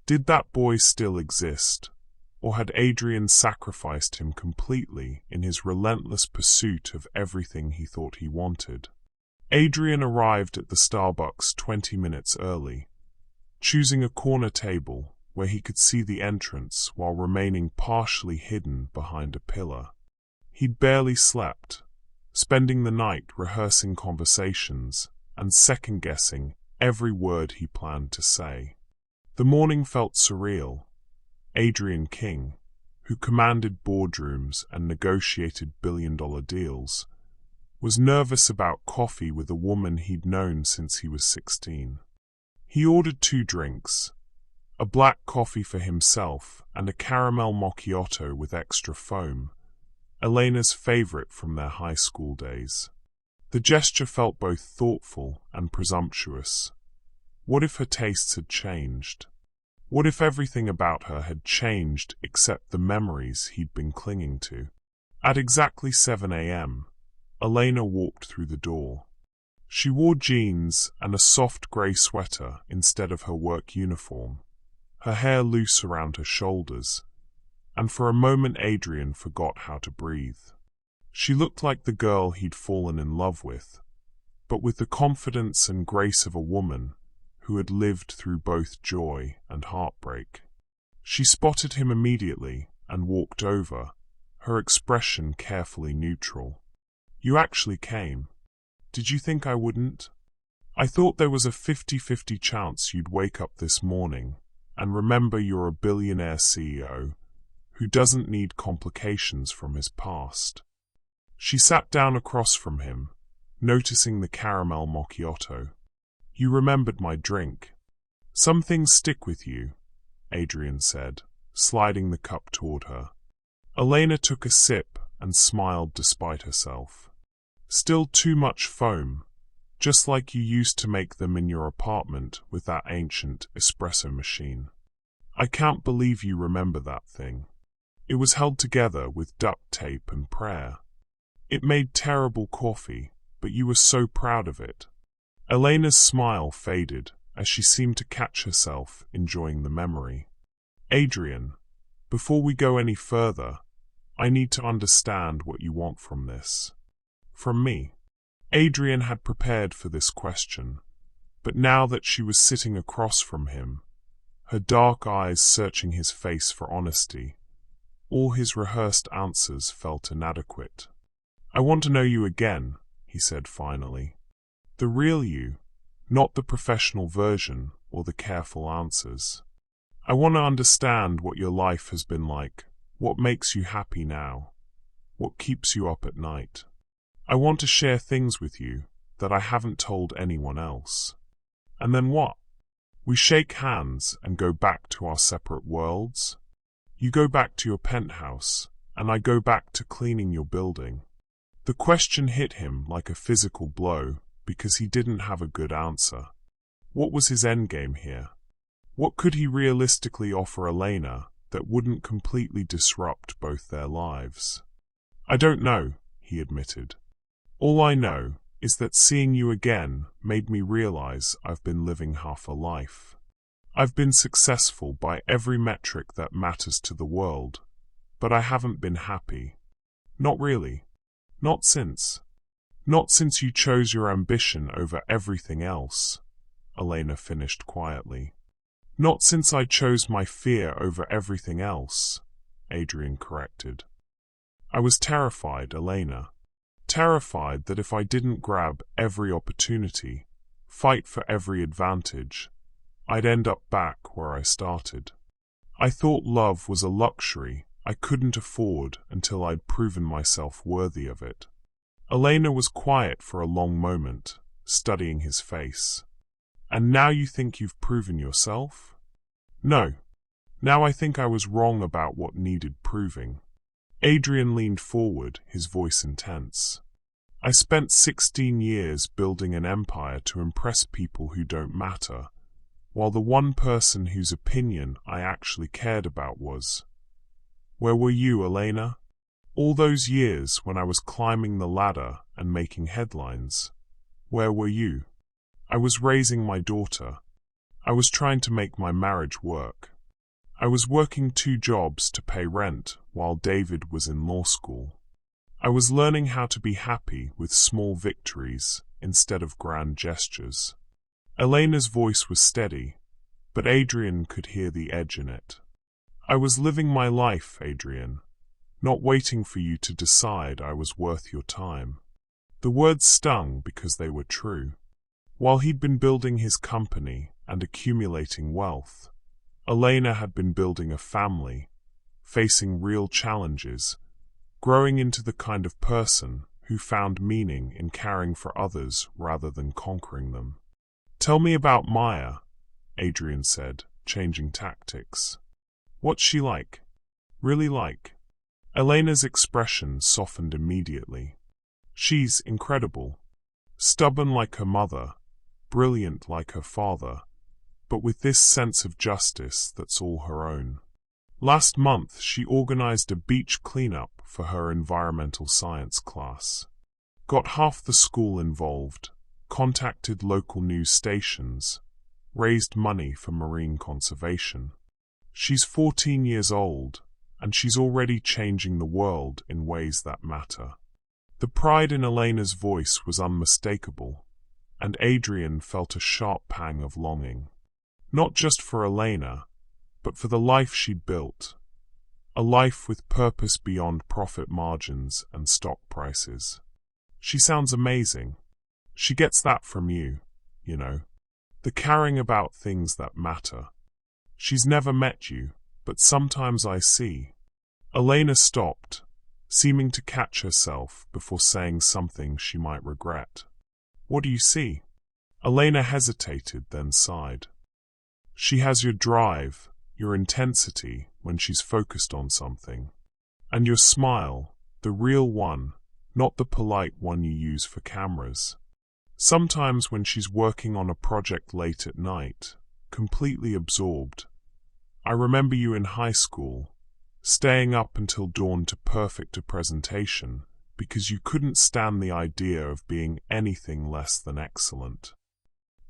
did that boy still exist? Or had Adrian sacrificed him completely in his relentless pursuit of everything he thought he wanted? Adrian arrived at the Starbucks 20 minutes early, choosing a corner table where he could see the entrance while remaining partially hidden behind a pillar. He'd barely slept, spending the night rehearsing conversations and second-guessing every word he planned to say. The morning felt surreal. Adrian King, who commanded boardrooms and negotiated billion-dollar deals, was nervous about coffee with a woman he'd known since he was 16. He ordered 2 drinks, a black coffee for himself and a caramel macchiato with extra foam, Elena's favorite from their high school days. The gesture felt both thoughtful and presumptuous. What if her tastes had changed? What if everything about her had changed except the memories he'd been clinging to? At exactly 7 a.m., Elena walked through the door. She wore jeans and a soft grey sweater instead of her work uniform, her hair loose around her shoulders, and for a moment Adrian forgot how to breathe. She looked like the girl he'd fallen in love with, but with the confidence and grace of a woman who had lived through both joy and heartbreak. She spotted him immediately and walked over, her expression carefully neutral. You actually came. Did you think I wouldn't? I thought there was a 50-50 chance you'd wake up this morning and remember you're a billionaire CEO who doesn't need complications from his past. She sat down across from him, noticing the caramel macchiato. You remembered my drink. Some things stick with you, Adrian said, sliding the cup toward her. Elena took a sip and smiled despite herself. Still too much foam, just like you used to make them in your apartment with that ancient espresso machine. I can't believe you remember that thing. It was held together with duct tape and prayer. It made terrible coffee, but you were so proud of it. Elena's smile faded as she seemed to catch herself enjoying the memory. Adrian, before we go any further, I need to understand what you want from this. From me. Adrian had prepared for this question, but now that she was sitting across from him, her dark eyes searching his face for honesty, all his rehearsed answers felt inadequate. "I want to know you again," he said finally. "The real you, not the professional version or the careful answers. I want to understand what your life has been like, what makes you happy now, what keeps you up at night. I want to share things with you that I haven't told anyone else." And then what? We shake hands and go back to our separate worlds? You go back to your penthouse, and I go back to cleaning your building. The question hit him like a physical blow because he didn't have a good answer. What was his endgame here? What could he realistically offer Elena that wouldn't completely disrupt both their lives? "I don't know," he admitted. "All I know is that seeing you again made me realize I've been living half a life. I've been successful by every metric that matters to the world, but I haven't been happy. Not really. Not since you chose your ambition over everything else," Elena finished quietly. "Not since I chose my fear over everything else," Adrian corrected. "I was terrified, Elena. Terrified that if I didn't grab every opportunity, fight for every advantage, I'd end up back where I started. I thought love was a luxury I couldn't afford until I'd proven myself worthy of it." Elena was quiet for a long moment, studying his face. "And now you think you've proven yourself?" "No. Now I think I was wrong about what needed proving." Adrian leaned forward, his voice intense. "I spent 16 years building an empire to impress people who don't matter, while the one person whose opinion I actually cared about was... Where were you, Elena? All those years when I was climbing the ladder and making headlines. Where were you? I was raising my daughter. I was trying to make my marriage work. I was working 2 jobs to pay rent while David was in law school. I was learning how to be happy with small victories instead of grand gestures." Elena's voice was steady, but Adrian could hear the edge in it. "I was living my life, Adrian, not waiting for you to decide I was worth your time." The words stung because they were true. While he'd been building his company and accumulating wealth, Elena had been building a family, facing real challenges, growing into the kind of person who found meaning in caring for others rather than conquering them. "Tell me about Maya," Adrian said, changing tactics. "What's she like? Really like?" Elena's expression softened immediately. "She's incredible. Stubborn like her mother, brilliant like her father, but with this sense of justice that's all her own. Last month she organized a beach cleanup for her environmental science class. Got half the school involved, contacted local news stations, raised money for marine conservation. She's 14 years old, and she's already changing the world in ways that matter." The pride in Elena's voice was unmistakable, and Adrian felt a sharp pang of longing. Not just for Elena, but for the life she'd built. A life with purpose beyond profit margins and stock prices. "She sounds amazing. She gets that from you, you know. The caring about things that matter. She's never met you, but sometimes I see." Elena stopped, seeming to catch herself before saying something she might regret. "What do you see?" Elena hesitated, then sighed. "She has your drive, your intensity when she's focused on something. And your smile, the real one, not the polite one you use for cameras. Sometimes when she's working on a project late at night, completely absorbed. I remember you in high school, staying up until dawn to perfect a presentation because you couldn't stand the idea of being anything less than excellent."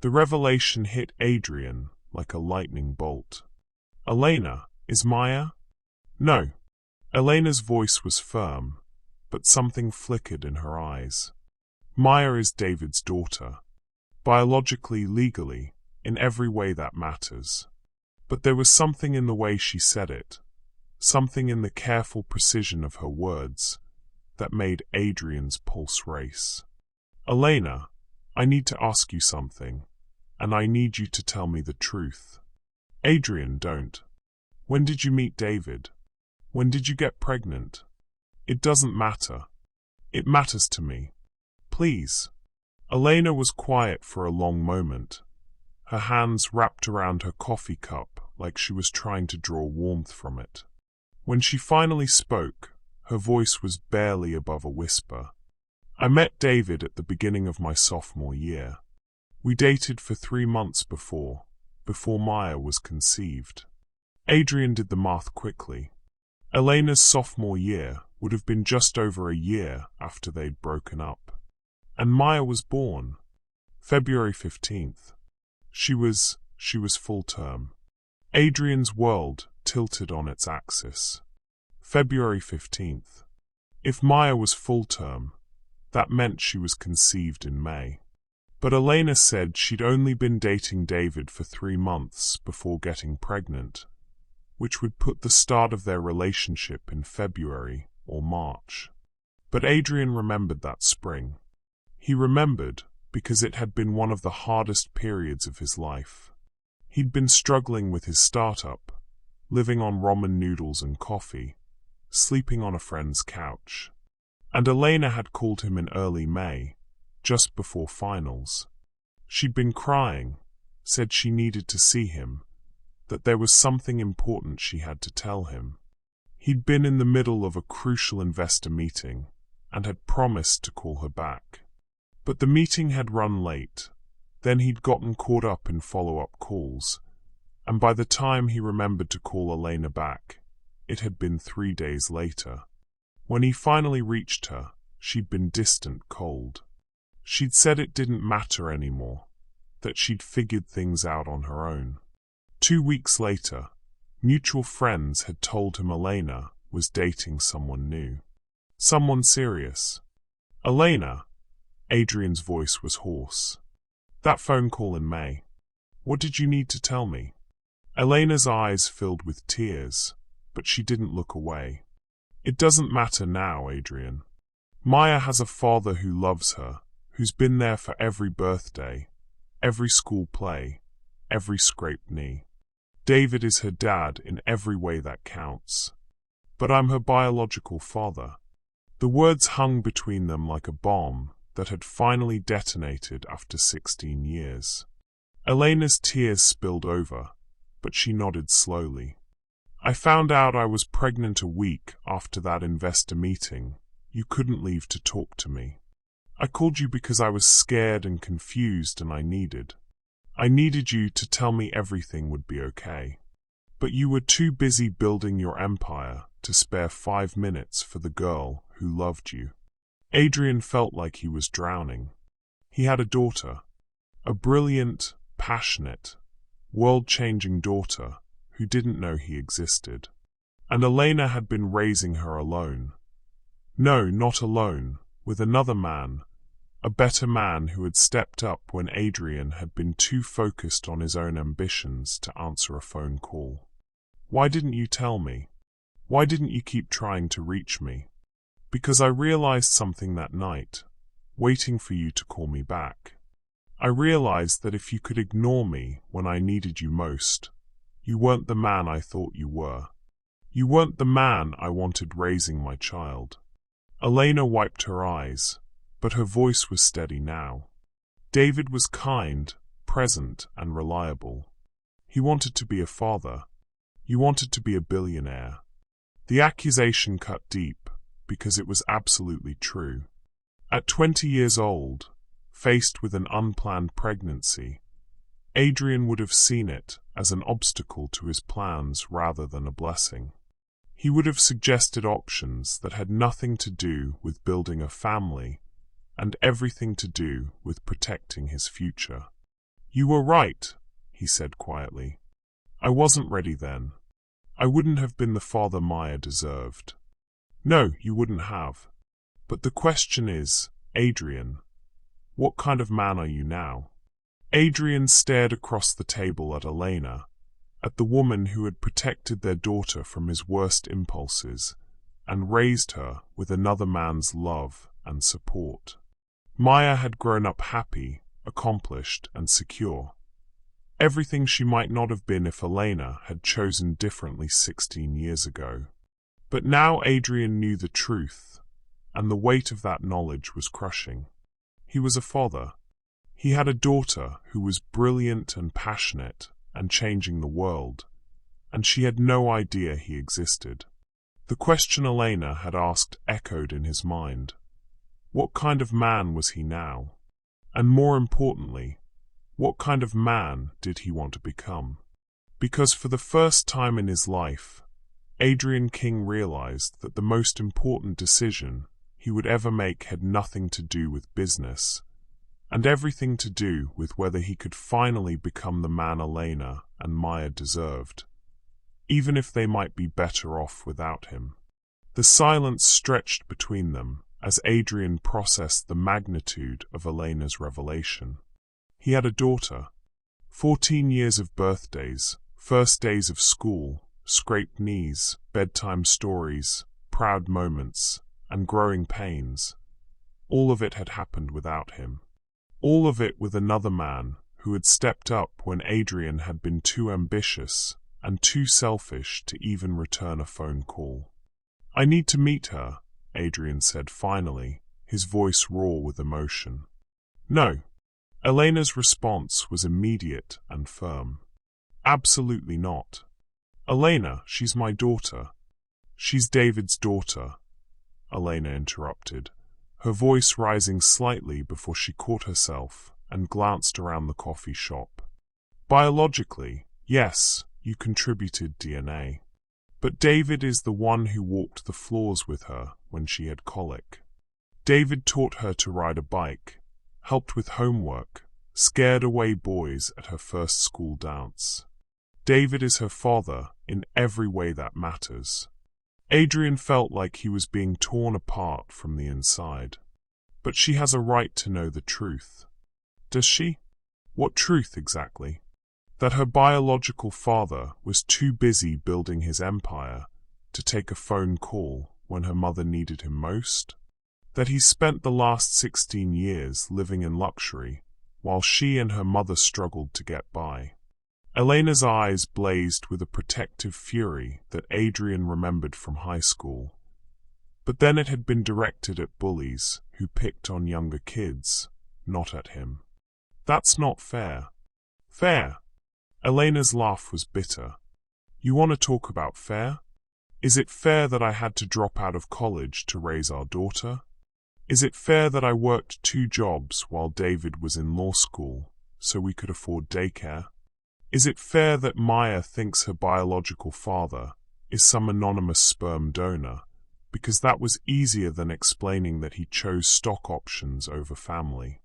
The revelation hit Adrian like a lightning bolt. "Elena, is Maya?" "No." Elena's voice was firm, but something flickered in her eyes. Maya is David's daughter. Biologically, legally, in every way that matters. But there was something in the way she said it, something in the careful precision of her words, that made Adrian's pulse race. Elena, I need to ask you something, and I need you to tell me the truth. Adrian, don't. When did you meet David? When did you get pregnant? It doesn't matter. It matters to me. Please. Elena was quiet for a long moment, her hands wrapped around her coffee cup like she was trying to draw warmth from it. When she finally spoke, her voice was barely above a whisper. I met David at the beginning of my sophomore year. We dated for 3 months before Maya was conceived. Adrian did the math quickly. Elena's sophomore year would have been just over a year after they'd broken up. And Maya was born. February 15th. She was full term. Adrian's world tilted on its axis. February 15th. If Maya was full term, that meant she was conceived in May. But Elena said she'd only been dating David for 3 months before getting pregnant, which would put the start of their relationship in February or March. But Adrian remembered that spring. He remembered because it had been one of the hardest periods of his life. He'd been struggling with his startup, living on ramen noodles and coffee, sleeping on a friend's couch. And Elena had called him in early May, just before finals. She'd been crying, said she needed to see him, that there was something important she had to tell him. He'd been in the middle of a crucial investor meeting and had promised to call her back. But the meeting had run late. Then he'd gotten caught up in follow-up calls, and by the time he remembered to call Elena back, it had been 3 days later. When he finally reached her, she'd been distant cold. She'd said it didn't matter anymore, that she'd figured things out on her own. 2 weeks later, mutual friends had told him Elena was dating someone new. Someone serious. Elena, Adrian's voice was hoarse. That phone call in May. What did you need to tell me? Elena's eyes filled with tears, but she didn't look away. It doesn't matter now, Adrian. Maya has a father who loves her, who's been there for every birthday, every school play, every scraped knee. David is her dad in every way that counts. But I'm her biological father. The words hung between them like a bomb that had finally detonated after 16 years. Elena's tears spilled over, but she nodded slowly. I found out I was pregnant a week after that investor meeting. You couldn't leave to talk to me. I called you because I was scared and confused and I needed you to tell me everything would be okay. But you were too busy building your empire to spare 5 minutes for the girl who loved you. Adrian felt like he was drowning. He had a daughter, a brilliant, passionate, world-changing daughter who didn't know he existed. And Elena had been raising her alone. No, not alone, with another man, a better man who had stepped up when Adrian had been too focused on his own ambitions to answer a phone call. Why didn't you tell me? Why didn't you keep trying to reach me? Because I realized something that night, waiting for you to call me back. I realized that if you could ignore me when I needed you most, you weren't the man I thought you were. You weren't the man I wanted raising my child. Elena wiped her eyes, but her voice was steady now. David was kind, present, and reliable. He wanted to be a father. You wanted to be a billionaire. The accusation cut deep, because it was absolutely true. At 20 years old, faced with an unplanned pregnancy, Adrian would have seen it as an obstacle to his plans rather than a blessing. He would have suggested options that had nothing to do with building a family and everything to do with protecting his future. You were right, he said quietly. I wasn't ready then. I wouldn't have been the father Maya deserved. No, you wouldn't have. But the question is, Adrian, What kind of man are you now? Adrian stared across the table at Elena, at the woman who had protected their daughter from his worst impulses and raised her with another man's love and support. Maya had grown up happy, accomplished, and secure. Everything she might not have been if Elena had chosen differently 16 years ago. But now Adrian knew the truth, and the weight of that knowledge was crushing. He was a father. He had a daughter who was brilliant and passionate and changing the world, and she had no idea he existed. The question Elena had asked echoed in his mind. What kind of man was he now? And more importantly, what kind of man did he want to become? Because for the first time in his life, Adrian King realized that the most important decision he would ever make had nothing to do with business, and everything to do with whether he could finally become the man Elena and Maya deserved, even if they might be better off without him. The silence stretched between them as Adrian processed the magnitude of Elena's revelation. He had a daughter, 14 years of birthdays, first days of school, scraped knees, bedtime stories, proud moments, and growing pains. All of it had happened without him. All of it with another man who had stepped up when Adrian had been too ambitious and too selfish to even return a phone call. "I need to meet her," Adrian said finally, his voice raw with emotion. "No." Elena's response was immediate and firm. "Absolutely not. Elena, she's my daughter." "She's David's daughter," Elena interrupted, her voice rising slightly before she caught herself and glanced around the coffee shop. "Biologically, yes, you contributed DNA. But David is the one who walked the floors with her when she had colic. David taught her to ride a bike, helped with homework, scared away boys at her first school dance. David is her father in every way that matters." Adrian felt like he was being torn apart from the inside. "But she has a right to know the truth." "Does she? What truth exactly?" "That her biological father was too busy building his empire to take a phone call when her mother needed him most? That he spent the last 16 years living in luxury while she and her mother struggled to get by?" Elena's eyes blazed with a protective fury that Adrian remembered from high school. But then it had been directed at bullies who picked on younger kids, not at him. "That's not fair." "Fair?" Elena's laugh was bitter. "You want to talk about fair? Is it fair that I had to drop out of college to raise our daughter? Is it fair that I worked 2 jobs while David was in law school so we could afford daycare? Is it fair that Maya thinks her biological father is some anonymous sperm donor because that was easier than explaining that he chose stock options over family?"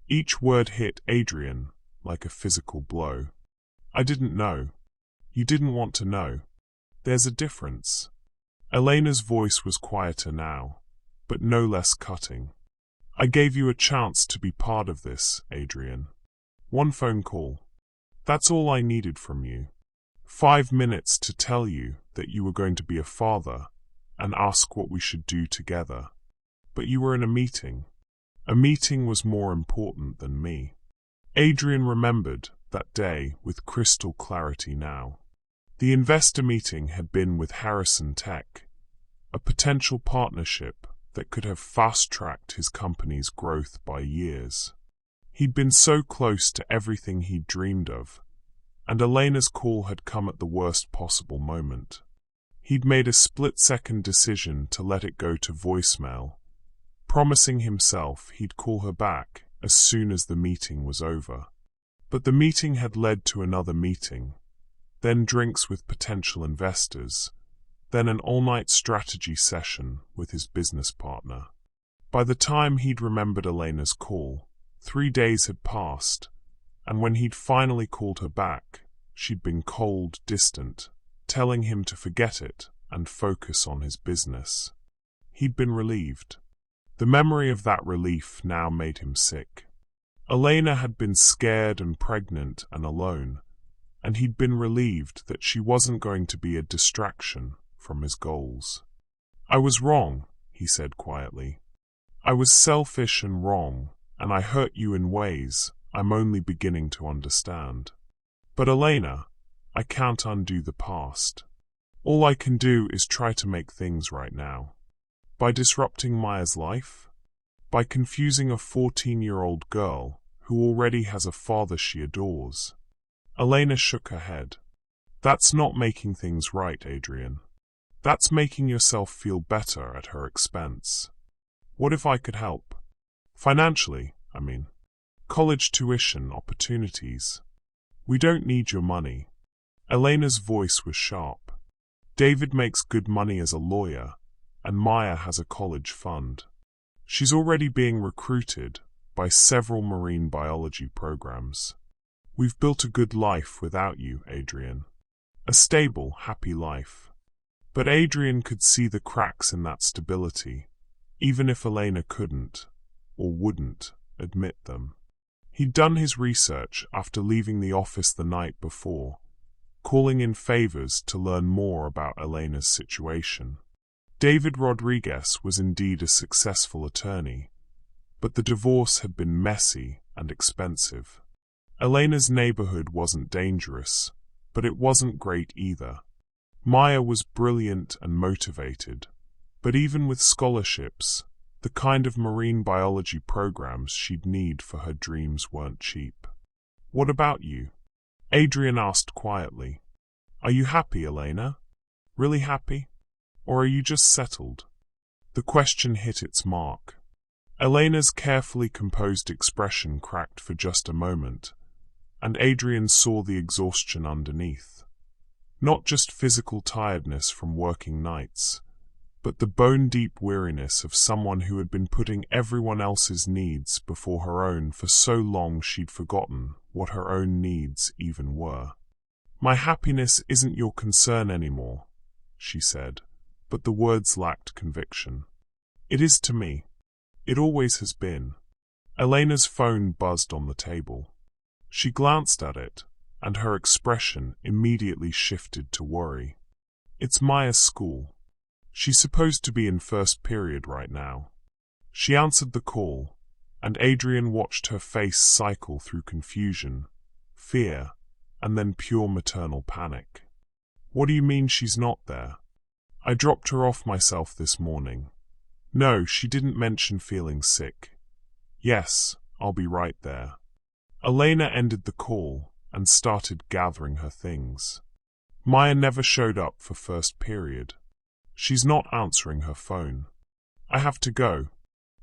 Each word hit Adrian like a physical blow. "I didn't know. You didn't want to know. There's a difference." Elena's voice was quieter now, but no less cutting. "I gave you a chance to be part of this, Adrian. 1 phone call. That's all I needed from you. 5 minutes to tell you that you were going to be a father and ask what we should do together. But you were in a meeting. A meeting was more important than me." Adrian remembered that day with crystal clarity now. The investor meeting had been with Harrison Tech, a potential partnership that could have fast-tracked his company's growth by years. He'd been so close to everything he'd dreamed of, and Elena's call had come at the worst possible moment. He'd made a split-second decision to let it go to voicemail, promising himself he'd call her back as soon as the meeting was over. But the meeting had led to another meeting, then drinks with potential investors, then an all-night strategy session with his business partner. By the time he'd remembered Elena's call, 3 days had passed, and when he'd finally called her back, she'd been cold, distant, telling him to forget it and focus on his business. He'd been relieved. The memory of that relief now made him sick. Elena had been scared and pregnant and alone, and he'd been relieved that she wasn't going to be a distraction from his goals. "I was wrong," he said quietly. "I was selfish and wrong, and I hurt you in ways I'm only beginning to understand. But Elena, I can't undo the past. All I can do is try to make things right now. By disrupting Maya's life? By confusing a 14-year-old girl who already has a father she adores." Elena shook her head. "That's not making things right, Adrian. That's making yourself feel better at her expense. What if I could help? Financially, I mean. College tuition, opportunities. We don't need your money." Elena's voice was sharp. "David makes good money as a lawyer, and Maya has a college fund. She's already being recruited by several marine biology programs. We've built a good life without you, Adrian. A stable, happy life." But Adrian could see the cracks in that stability, even if Elena couldn't, or wouldn't, admit them. He'd done his research after leaving the office the night before, calling in favors to learn more about Elena's situation. David Rodriguez was indeed a successful attorney, but the divorce had been messy and expensive. Elena's neighborhood wasn't dangerous, but it wasn't great either. Maya was brilliant and motivated, but even with scholarships, the kind of marine biology programs she'd need for her dreams weren't cheap. "What about you?" Adrian asked quietly. "Are you happy, Elena? Really happy? Or are you just settled?" The question hit its mark. Elena's carefully composed expression cracked for just a moment, and Adrian saw the exhaustion underneath. Not just physical tiredness from working nights, but the bone-deep weariness of someone who had been putting everyone else's needs before her own for so long she'd forgotten what her own needs even were. "My happiness isn't your concern anymore," she said, but the words lacked conviction. "It is to me. It always has been." Elena's phone buzzed on the table. She glanced at it, and her expression immediately shifted to worry. "It's Maya's school. She's supposed to be in first period right now." She answered the call, and Adrian watched her face cycle through confusion, fear, and then pure maternal panic. "What do you mean she's not there? I dropped her off myself this morning. No, she didn't mention feeling sick. Yes, I'll be right there." Elena ended the call and started gathering her things. Maya never showed up for first period. She's not answering her phone. "I have to go."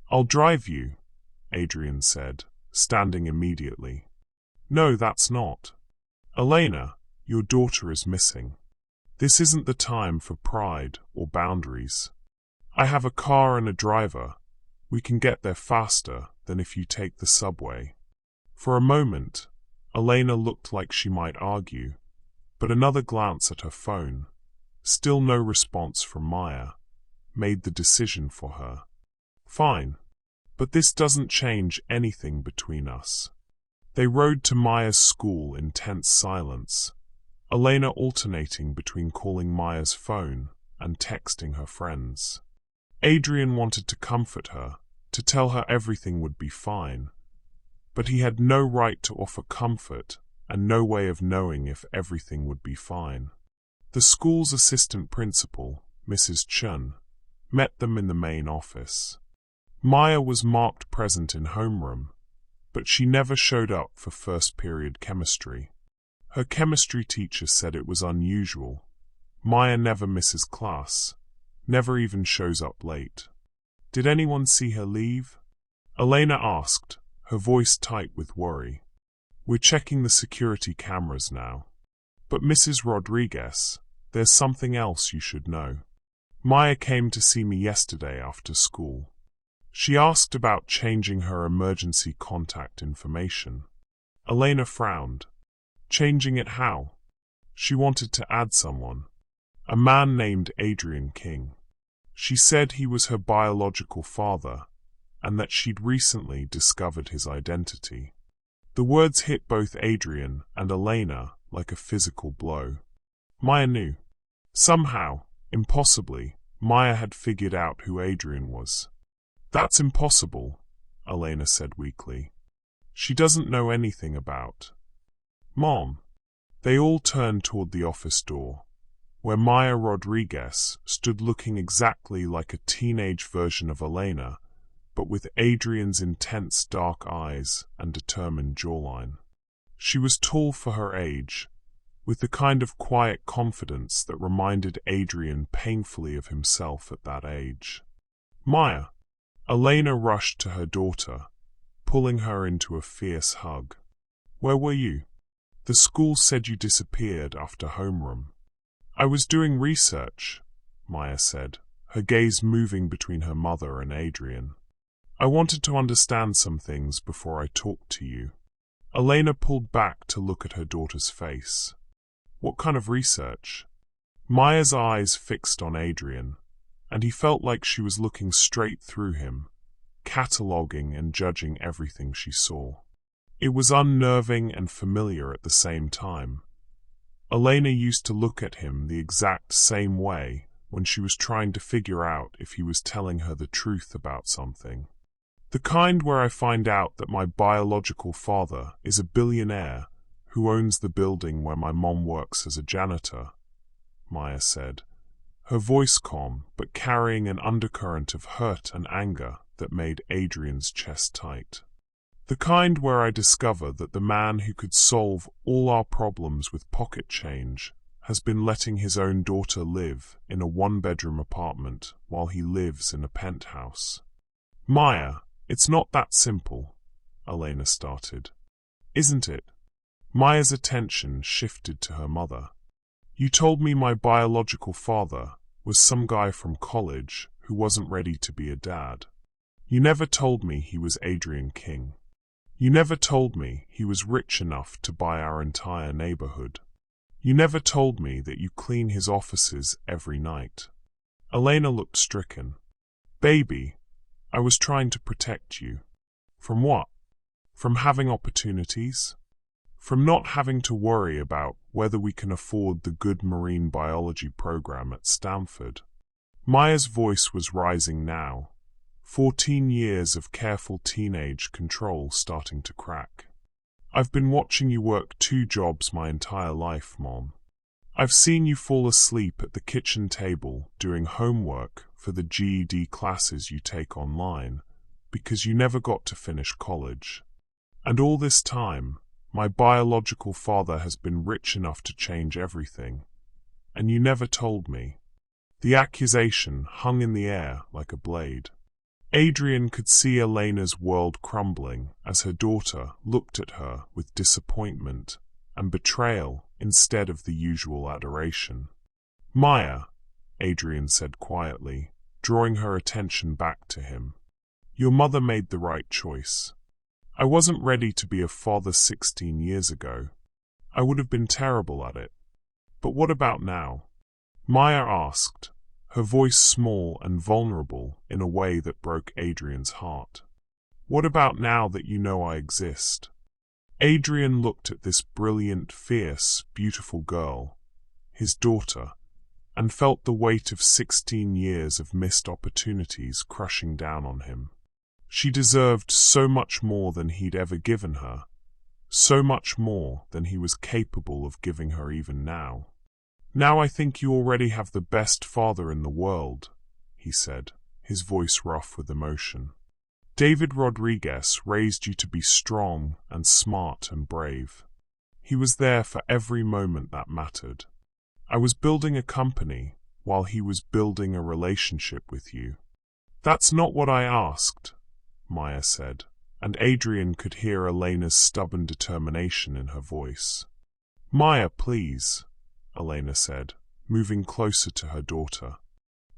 "I'll drive you," Adrian said, standing immediately. "No, that's not. Elena, your daughter is missing. This isn't the time for pride or boundaries. I have a car and a driver. We can get there faster than if you take the subway." For a moment, Elena looked like she might argue, but another glance at her phone, still no response from Maya, made the decision for her. "Fine, but this doesn't change anything between us." They rode to Maya's school in tense silence, Elena alternating between calling Maya's phone and texting her friends. Adrian wanted to comfort her, to tell her everything would be fine, but he had no right to offer comfort and no way of knowing if everything would be fine. The school's assistant principal, Mrs. Chun, met them in the main office. Maya was marked present in homeroom, but she never showed up for first period chemistry. Her chemistry teacher said it was unusual. Maya never misses class, never even shows up late. "Did anyone see her leave?" Elena asked, her voice tight with worry. "We're checking the security cameras now." "But Mrs. Rodriguez, there's something else you should know. Maya came to see me yesterday after school. She asked about changing her emergency contact information." Elena frowned. "Changing it how?" "She wanted to add someone. A man named Adrian King. She said he was her biological father, and that she'd recently discovered his identity. The words hit both Adrian and Elena like a physical blow. Maya knew. Somehow, impossibly, Maya had figured out who Adrian was. "That's impossible," Elena said weakly. "She doesn't know anything about—" "Mom." They all turned toward the office door, where Maya Rodriguez stood looking exactly like a teenage version of Elena, but with Adrian's intense dark eyes and determined jawline. She was tall for her age, with the kind of quiet confidence that reminded Adrian painfully of himself at that age. "Maya!" Elena rushed to her daughter, pulling her into a fierce hug. "Where were you? The school said you disappeared after homeroom." "I was doing research," Maya said, her gaze moving between her mother and Adrian. "I wanted to understand some things before I talked to you." Elena pulled back to look at her daughter's face. "What kind of research?" Maya's eyes fixed on Adrian, and he felt like she was looking straight through him, cataloguing and judging everything she saw. It was unnerving and familiar at the same time. Elena used to look at him the exact same way when she was trying to figure out if he was telling her the truth about something. "The kind where I find out that my biological father is a billionaire who owns the building where my mom works as a janitor," Maya said, her voice calm but carrying an undercurrent of hurt and anger that made Adrian's chest tight. "The kind where I discover that the man who could solve all our problems with pocket change has been letting his own daughter live in a one-bedroom apartment while he lives in a penthouse." "Maya, it's not that simple," Elena started. "Isn't it?" Maya's attention shifted to her mother. "You told me my biological father was some guy from college who wasn't ready to be a dad. You never told me he was Adrian King. You never told me he was rich enough to buy our entire neighborhood. You never told me that you clean his offices every night." Elena looked stricken. "Baby, I was trying to protect you." "From what?" "From having opportunities. From not having to worry about whether we can afford the good marine biology program at Stanford." Maya's voice was rising now, 14 years of careful teenage control starting to crack. "I've been watching you work 2 jobs my entire life, Mom. I've seen you fall asleep at the kitchen table doing homework for the GED classes you take online because you never got to finish college. And all this time, my biological father has been rich enough to change everything, and you never told me." The accusation hung in the air like a blade. Adrian could see Elena's world crumbling as her daughter looked at her with disappointment and betrayal instead of the usual adoration. "Maya," Adrian said quietly, drawing her attention back to him, "your mother made the right choice. I wasn't ready to be a father 16 years ago. I would have been terrible at it. But what about now?" Maya asked, her voice small and vulnerable in a way that broke Adrian's heart. "What about now that you know I exist?" Adrian looked at this brilliant, fierce, beautiful girl, his daughter, and felt the weight of 16 years of missed opportunities crushing down on him. She deserved so much more than he'd ever given her, so much more than he was capable of giving her even now. "Now I think you already have the best father in the world," he said, his voice rough with emotion. "David Rodriguez raised you to be strong and smart and brave. He was there for every moment that mattered. I was building a company while he was building a relationship with you." "That's not what I asked," Maya said, and Adrian could hear Elena's stubborn determination in her voice. "Maya, please," Elena said, moving closer to her daughter.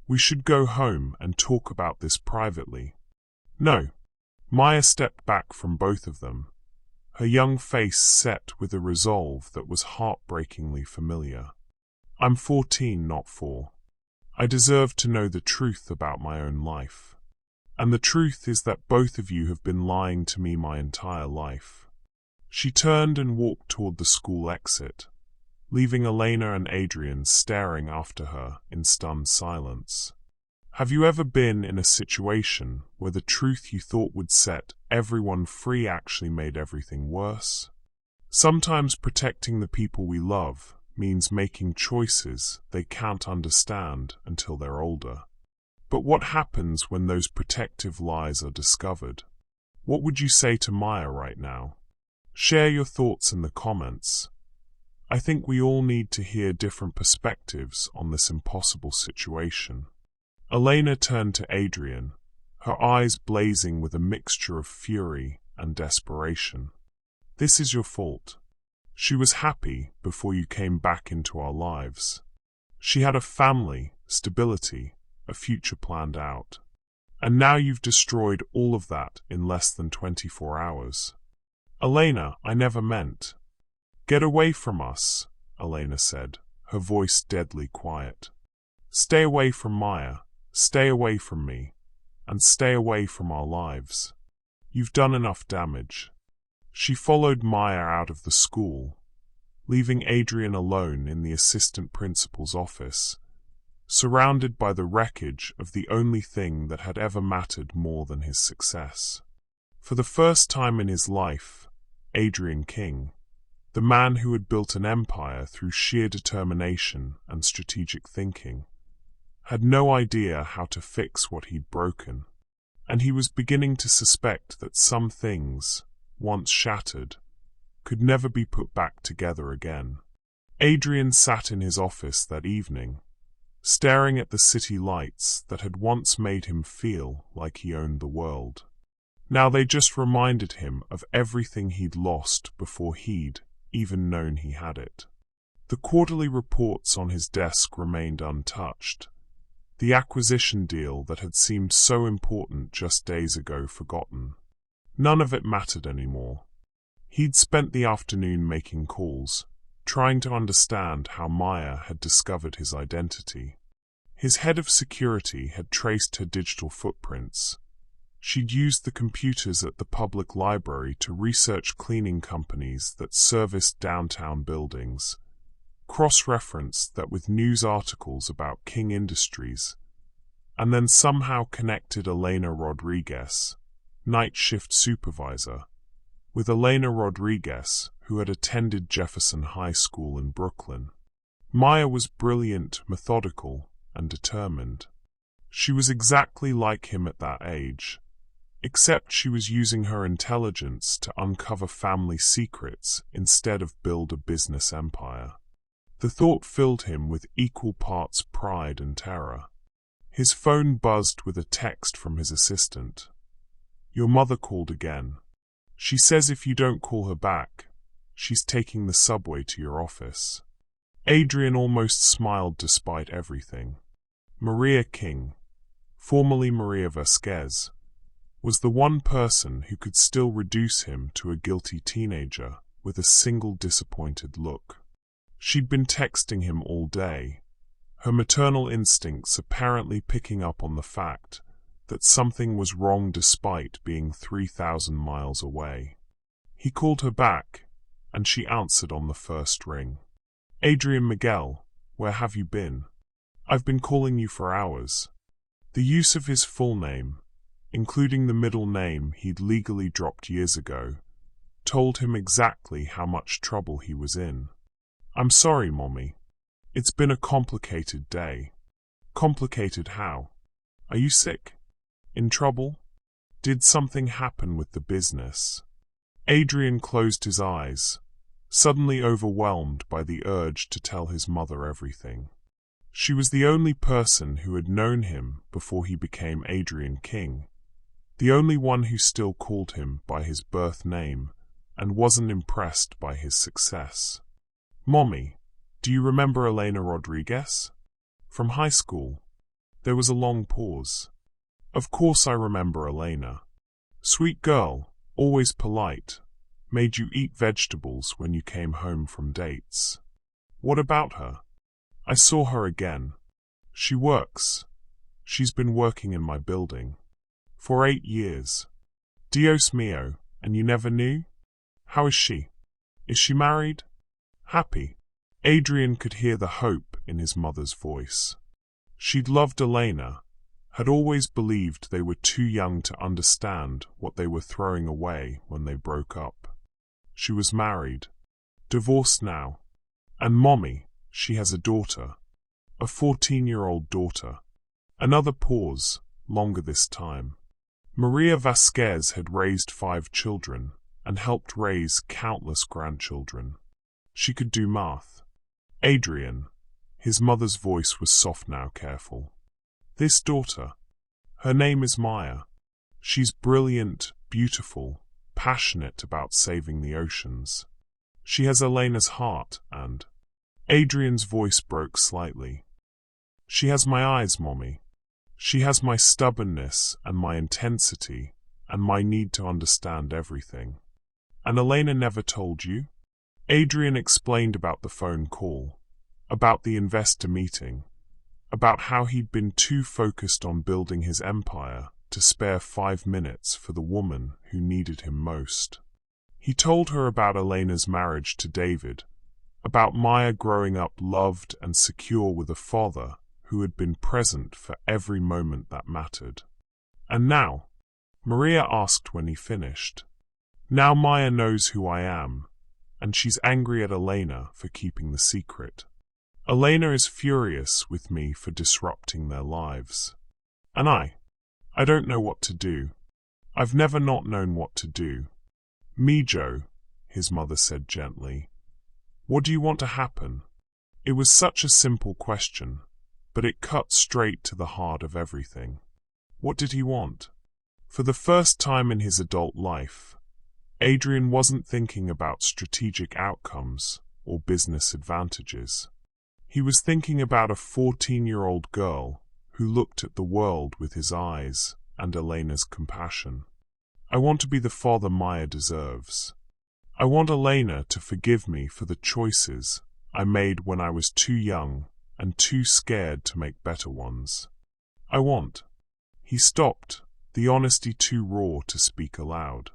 "We should go home and talk about this privately." "No." Maya stepped back from both of them, her young face set with a resolve that was heartbreakingly familiar. "I'm 14, not 4. I deserve to know the truth about my own life." And the truth is that both of you have been lying to me my entire life." She turned and walked toward the school exit, leaving Elena and Adrian staring after her in stunned silence. Have you ever been in a situation where the truth you thought would set everyone free actually made everything worse? Sometimes protecting the people we love means making choices they can't understand until they're older. But what happens when those protective lies are discovered? What would you say to Maya right now? Share your thoughts in the comments. I think we all need to hear different perspectives on this impossible situation. Elena turned to Adrian, her eyes blazing with a mixture of fury and desperation. "This is your fault. She was happy before you came back into our lives. She had a family, stability, a future planned out. And now you've destroyed all of that in less than 24 hours. Elena, I never meant." "Get away from us," Elena said, her voice deadly quiet. "Stay away from Maya, stay away from me, and stay away from our lives. You've done enough damage." She followed Maya out of the school, leaving Adrian alone in the assistant principal's office, surrounded by the wreckage of the only thing that had ever mattered more than his success. For the first time in his life, Adrian King, the man who had built an empire through sheer determination and strategic thinking, had no idea how to fix what he'd broken, and he was beginning to suspect that some things, once shattered, could never be put back together again. Adrian sat in his office that evening, staring at the city lights that had once made him feel like he owned the world. Now they just reminded him of everything he'd lost before he'd even known he had it. The quarterly reports on his desk remained untouched, the acquisition deal that had seemed so important just days ago forgotten. None of it mattered anymore. He'd spent the afternoon making calls, trying to understand how Maya had discovered his identity. His head of security had traced her digital footprints. She'd used the computers at the public library to research cleaning companies that serviced downtown buildings, cross-referenced that with news articles about King Industries, and then somehow connected Elena Rodriguez, night shift supervisor, with Elena Rodriguez, who had attended Jefferson High School in Brooklyn. Maya was brilliant, methodical, and determined. She was exactly like him at that age, except she was using her intelligence to uncover family secrets instead of build a business empire. The thought filled him with equal parts pride and terror. His phone buzzed with a text from his assistant. "Your mother called again. She says if you don't call her back, she's taking the subway to your office." Adrian almost smiled despite everything. Maria King, formerly Maria Vasquez, was the one person who could still reduce him to a guilty teenager with a single disappointed look. She'd been texting him all day, her maternal instincts apparently picking up on the fact that something was wrong despite being 3,000 miles away. He called her back, and she answered on the first ring. "Adrian Miguel, where have you been? I've been calling you for hours." The use of his full name, including the middle name he'd legally dropped years ago, told him exactly how much trouble he was in. "I'm sorry, Mommy. It's been a complicated day." "Complicated how? Are you sick? In trouble? Did something happen with the business?" Adrian closed his eyes, suddenly overwhelmed by the urge to tell his mother everything. She was the only person who had known him before he became Adrian King, the only one who still called him by his birth name and wasn't impressed by his success. "Mommy, do you remember Elena Rodriguez? From high school?" There was a long pause. "Of course I remember Elena. Sweet girl, always polite, made you eat vegetables when you came home from dates." "What about her?" "I saw her again. She works. She's been working in my building." For 8 years. Dios mio, and you never knew? How is she? Is she married? Happy? Adrian could hear the hope in his mother's voice. She'd loved Elena, had always believed they were too young to understand what they were throwing away when they broke up. She was married, divorced now, and mommy, she has a daughter, a 14-year-old daughter. Another pause, longer this time. Maria Vasquez had raised 5 children and helped raise countless grandchildren. She could do math. Adrian, his mother's voice was soft now, careful. This daughter, her name is Maya. She's brilliant, beautiful, passionate about saving the oceans. She has Elena's heart and... Adrian's voice broke slightly. She has my eyes, Mommy. She has my stubbornness and my intensity and my need to understand everything. And Elena never told you? Adrian explained about the phone call, about the investor meeting, about how he'd been too focused on building his empire to spare 5 minutes for the woman who needed him most. He told her about Elena's marriage to David, about Maya growing up loved and secure with a father who had been present for every moment that mattered. And now, Maria asked when he finished, now Maya knows who I am, and she's angry at Elena for keeping the secret. Elena is furious with me for disrupting their lives. And I don't know what to do. I've never not known what to do. Mijo, his mother said gently, what do you want to happen? It was such a simple question, but it cut straight to the heart of everything. What did he want? For the first time in his adult life, Adrian wasn't thinking about strategic outcomes or business advantages. He was thinking about a 14-year-old girl who looked at the world with his eyes and Elena's compassion. I want to be the father Maya deserves. I want Elena to forgive me for the choices I made when I was too young and too scared to make better ones. I want... He stopped, the honesty too raw to speak aloud.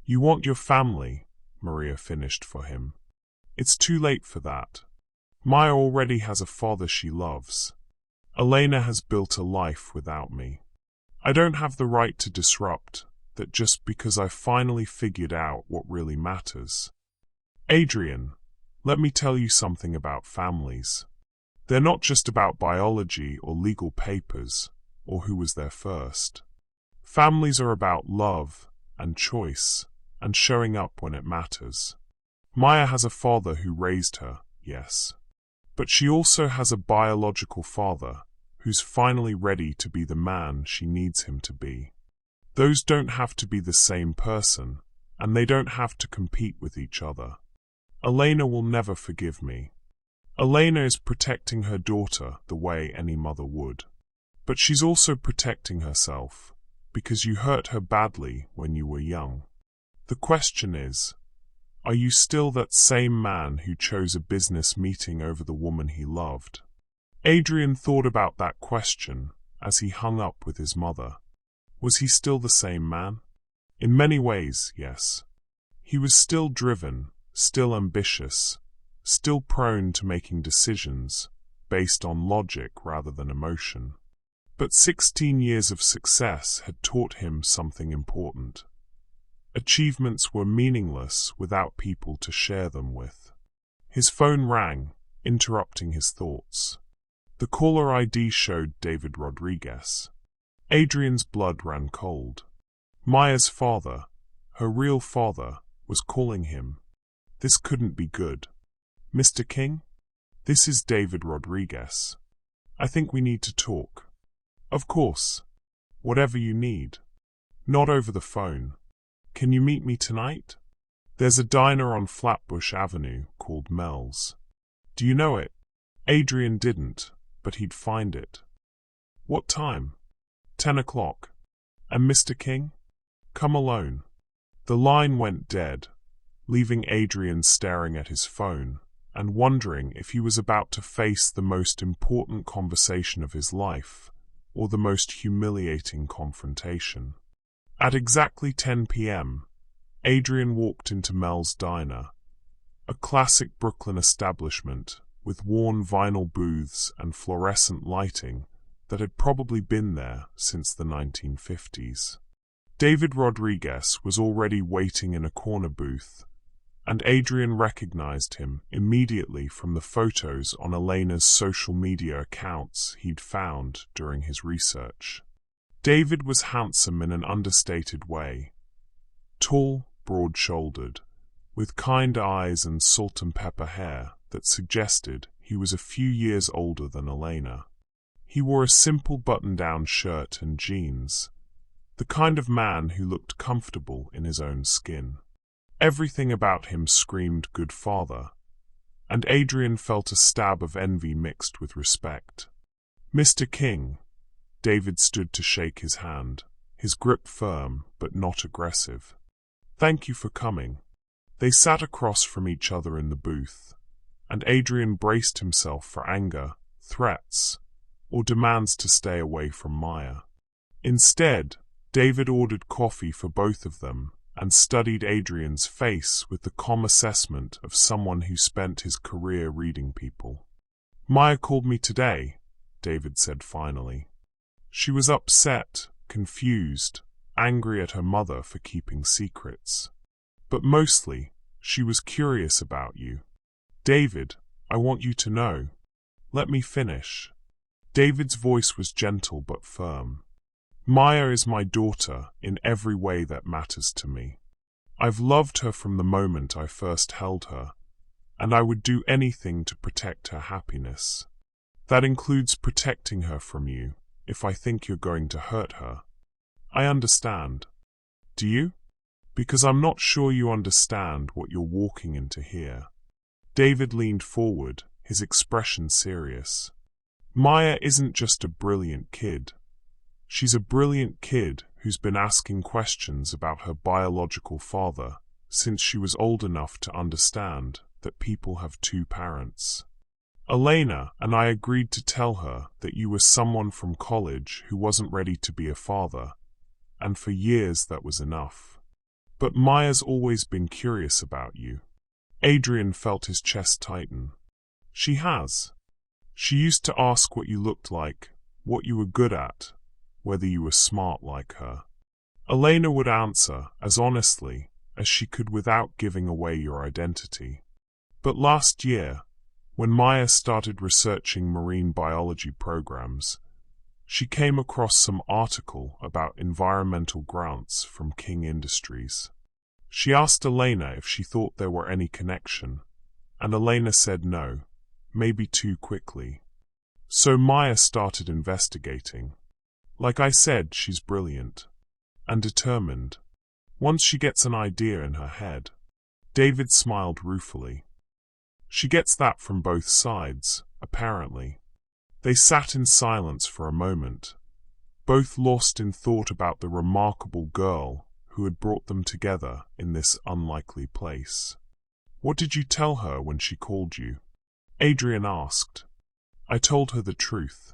You want your family, Maria finished for him. It's too late for that. Maya already has a father she loves. Elena has built a life without me. I don't have the right to disrupt that just because I finally figured out what really matters. Adrian, let me tell you something about families. They're not just about biology or legal papers, or who was there first. Families are about love and choice and showing up when it matters. Maya has a father who raised her, yes. But she also has a biological father who's finally ready to be the man she needs him to be. Those don't have to be the same person, and they don't have to compete with each other. Elena will never forgive me. Elena is protecting her daughter the way any mother would. But she's also protecting herself, because you hurt her badly when you were young. The question is, are you still that same man who chose a business meeting over the woman he loved? Adrian thought about that question as he hung up with his mother. Was he still the same man? In many ways, yes. He was still driven, still ambitious, still prone to making decisions based on logic rather than emotion. But 16 years of success had taught him something important. Achievements were meaningless without people to share them with. His phone rang, interrupting his thoughts. The caller ID showed David Rodriguez. Adrian's blood ran cold. Maya's father, her real father, was calling him. This couldn't be good. Mr. King? This is David Rodriguez. I think we need to talk. Of course. Whatever you need. Not over the phone. Can you meet me tonight? There's a diner on Flatbush Avenue called Mel's. Do you know it? Adrian didn't, but he'd find it. What time? 10 o'clock. And Mr. King? Come alone. The line went dead, leaving Adrian staring at his phone and wondering if he was about to face the most important conversation of his life or the most humiliating confrontation. At exactly 10 p.m., Adrian walked into Mel's Diner, a classic Brooklyn establishment with worn vinyl booths and fluorescent lighting that had probably been there since the 1950s. David Rodriguez was already waiting in a corner booth, and Adrian recognized him immediately from the photos on Elena's social media accounts he'd found during his research. David was handsome in an understated way, tall, broad-shouldered, with kind eyes and salt-and-pepper hair that suggested he was a few years older than Elena. He wore a simple button-down shirt and jeans, the kind of man who looked comfortable in his own skin. Everything about him screamed good father, and Adrian felt a stab of envy mixed with respect. "Mr. King." David stood to shake his hand, his grip firm but not aggressive. "Thank you for coming." They sat across from each other in the booth, and Adrian braced himself for anger, threats, or demands to stay away from Maya. Instead, David ordered coffee for both of them and studied Adrian's face with the calm assessment of someone who spent his career reading people. "Maya called me today," David said finally. "She was upset, confused, angry at her mother for keeping secrets. But mostly, she was curious about you. David, I want you to know. Let me finish." David's voice was gentle but firm. "Maya is my daughter in every way that matters to me. I've loved her from the moment I first held her, and I would do anything to protect her happiness. That includes protecting her from you if I think you're going to hurt her. I understand. Do you? Because I'm not sure you understand what you're walking into here." David leaned forward, his expression serious. "Maya isn't just a brilliant kid. She's a brilliant kid who's been asking questions about her biological father since she was old enough to understand that people have two parents. Elena and I agreed to tell her that you were someone from college who wasn't ready to be a father, and for years that was enough. But Maya's always been curious about you." Adrian felt his chest tighten. "She has. She used to ask what you looked like, what you were good at, whether you were smart like her." Elena would answer as honestly as she could without giving away your identity. But last year, when Maya started researching marine biology programs, she came across some article about environmental grants from King Industries. She asked Elena if she thought there were any connection, and Elena said no, maybe too quickly. So Maya started investigating. Like I said, she's brilliant and determined. Once she gets an idea in her head. David smiled ruefully. "She gets that from both sides, apparently." They sat in silence for a moment, both lost in thought about the remarkable girl who had brought them together in this unlikely place. "What did you tell her when she called you?" Adrian asked. "I told her the truth.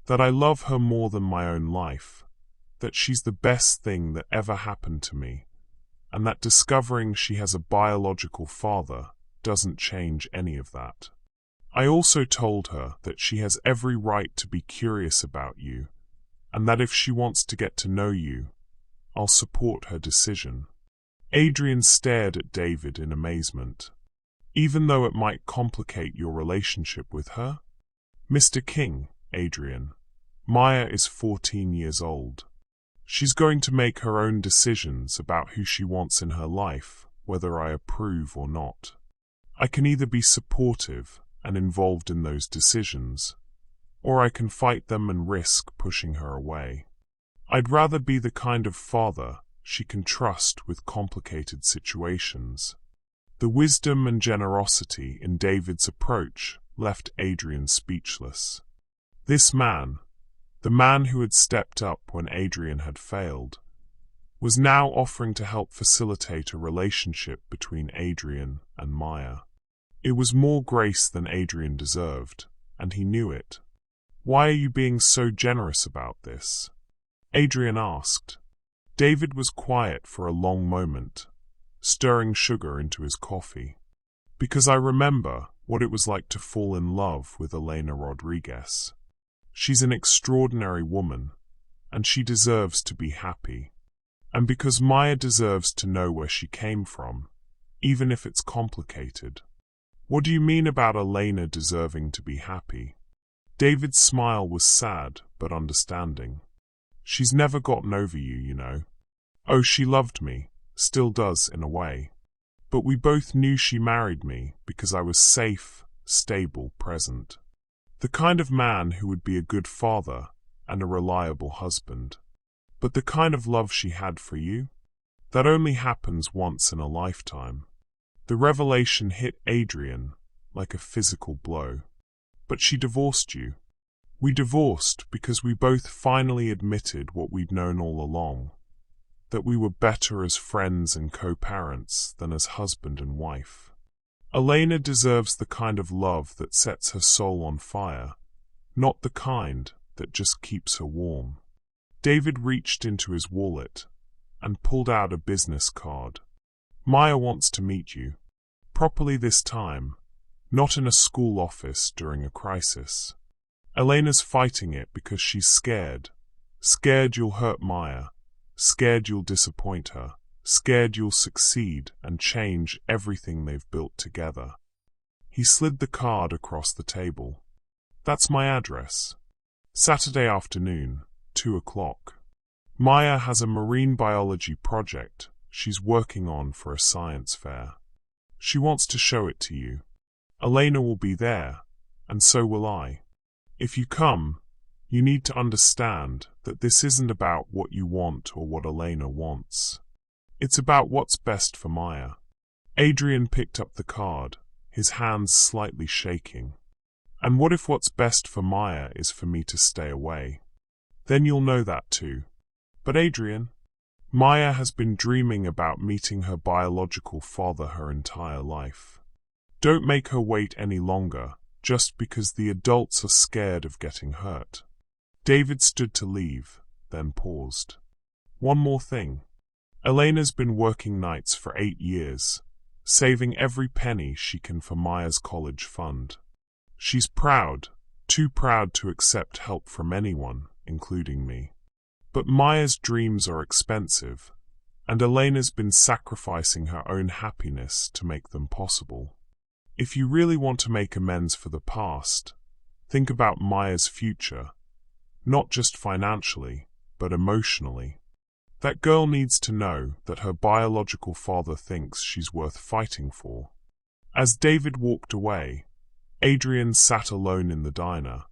That I love her more than my own life, that she's the best thing that ever happened to me, and that discovering she has a biological father doesn't change any of that. I also told her that she has every right to be curious about you, and that if she wants to get to know you, I'll support her decision." Adrian stared at David in amazement. "Even though it might complicate your relationship with her?" "Mr. King, Adrian, Maya is 14 years old. She's going to make her own decisions about who she wants in her life, whether I approve or not. I can either be supportive and involved in those decisions, or I can fight them and risk pushing her away. I'd rather be the kind of father she can trust with complicated situations." The wisdom and generosity in David's approach left Adrian speechless. This man, the man who had stepped up when Adrian had failed, was now offering to help facilitate a relationship between Adrian and Maya. It was more grace than Adrian deserved, and he knew it. "Why are you being so generous about this?" Adrian asked. David was quiet for a long moment, stirring sugar into his coffee. Because I remember what it was like to fall in love with Elena Rodriguez. She's an extraordinary woman, and she deserves to be happy. And because Maya deserves to know where she came from, even if it's complicated. What do you mean about Elena deserving to be happy? David's smile was sad but understanding. She's never gotten over you, you know. Oh, she loved me, still does in a way. But we both knew she married me because I was safe, stable, present. The kind of man who would be a good father and a reliable husband. But the kind of love she had for you? That only happens once in a lifetime. The revelation hit Adrian like a physical blow. But she divorced you. We divorced because we both finally admitted what we'd known all along. That we were better as friends and co-parents than as husband and wife. Elena deserves the kind of love that sets her soul on fire, not the kind that just keeps her warm. David reached into his wallet and pulled out a business card. Maya wants to meet you. Properly this time, not in a school office during a crisis. Elena's fighting it because she's scared. Scared you'll hurt Maya. Scared you'll disappoint her. Scared you'll succeed and change everything they've built together. He slid the card across the table. That's my address. Saturday afternoon, 2 o'clock. Maya has a marine biology project she's working on for a science fair. She wants to show it to you. Elena will be there, and so will I. If you come, you need to understand that this isn't about what you want or what Elena wants. It's about what's best for Maya. Adrian picked up the card, his hands slightly shaking. And what if what's best for Maya is for me to stay away? Then you'll know that too. But Adrian, Maya has been dreaming about meeting her biological father her entire life. Don't make her wait any longer, just because the adults are scared of getting hurt. David stood to leave, then paused. One more thing. Elena's been working nights for 8 years, saving every penny she can for Maya's college fund. She's proud, too proud to accept help from anyone, including me. But Maya's dreams are expensive, and Elena's been sacrificing her own happiness to make them possible. If you really want to make amends for the past, think about Maya's future, not just financially, but emotionally. That girl needs to know that her biological father thinks she's worth fighting for. As David walked away, Adrian sat alone in the diner,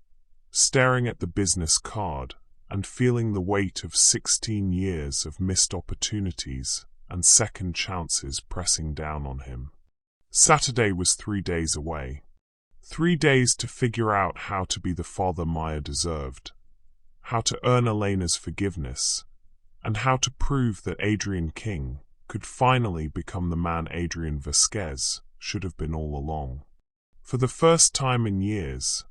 staring at the business card and feeling the weight of 16 years of missed opportunities and second chances pressing down on him. Saturday was 3 days away. 3 days to figure out how to be the father Maya deserved, how to earn Elena's forgiveness, and how to prove that Adrian King could finally become the man Adrian Vasquez should have been all along. For the first time in years,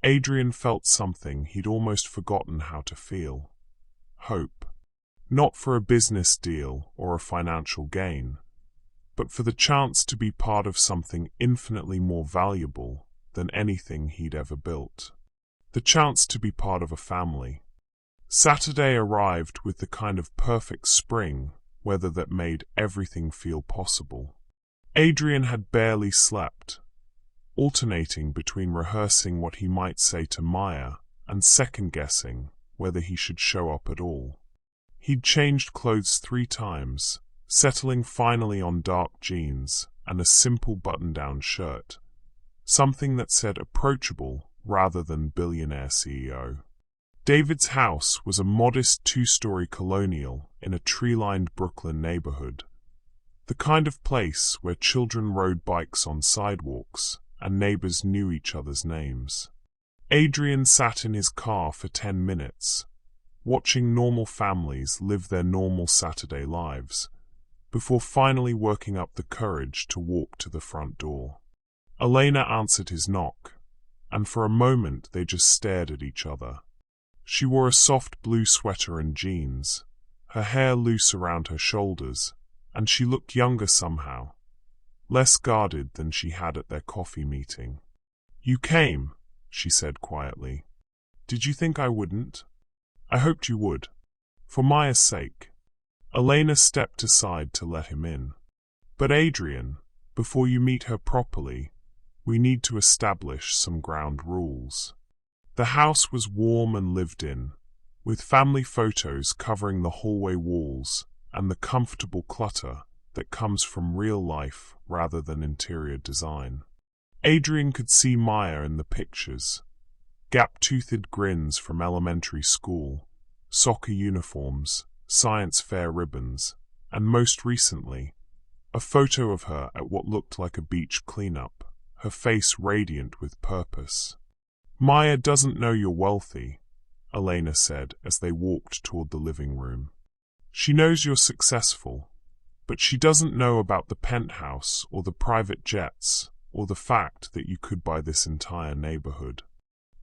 Adrian felt something he'd almost forgotten how to feel. Hope. Not for a business deal or a financial gain, but for the chance to be part of something infinitely more valuable than anything he'd ever built. The chance to be part of a family. Saturday arrived with the kind of perfect spring weather that made everything feel possible. Adrian had barely slept, alternating between rehearsing what he might say to Maya and second-guessing whether he should show up at all. He'd changed clothes 3 times, settling finally on dark jeans and a simple button-down shirt, something that said approachable rather than billionaire CEO. David's house was a modest 2-story colonial in a tree-lined Brooklyn neighborhood, the kind of place where children rode bikes on sidewalks and neighbors knew each other's names. Adrian sat in his car for 10 minutes, watching normal families live their normal Saturday lives, before finally working up the courage to walk to the front door. Elena answered his knock, and for a moment they just stared at each other. She wore a soft blue sweater and jeans, her hair loose around her shoulders, and she looked younger somehow, less guarded than she had at their coffee meeting. "You came," she said quietly. "Did you think I wouldn't? I hoped you would. For Maya's sake." Elena stepped aside to let him in. "But Adrian, before you meet her properly, we need to establish some ground rules." The house was warm and lived in, with family photos covering the hallway walls and the comfortable clutter that comes from real life rather than interior design. Adrian could see Maya in the pictures, gap-toothed grins from elementary school, soccer uniforms, science fair ribbons, and most recently, a photo of her at what looked like a beach cleanup, her face radiant with purpose. "Maya doesn't know you're wealthy," Elena said as they walked toward the living room. "She knows you're successful, but she doesn't know about the penthouse or the private jets or the fact that you could buy this entire neighborhood.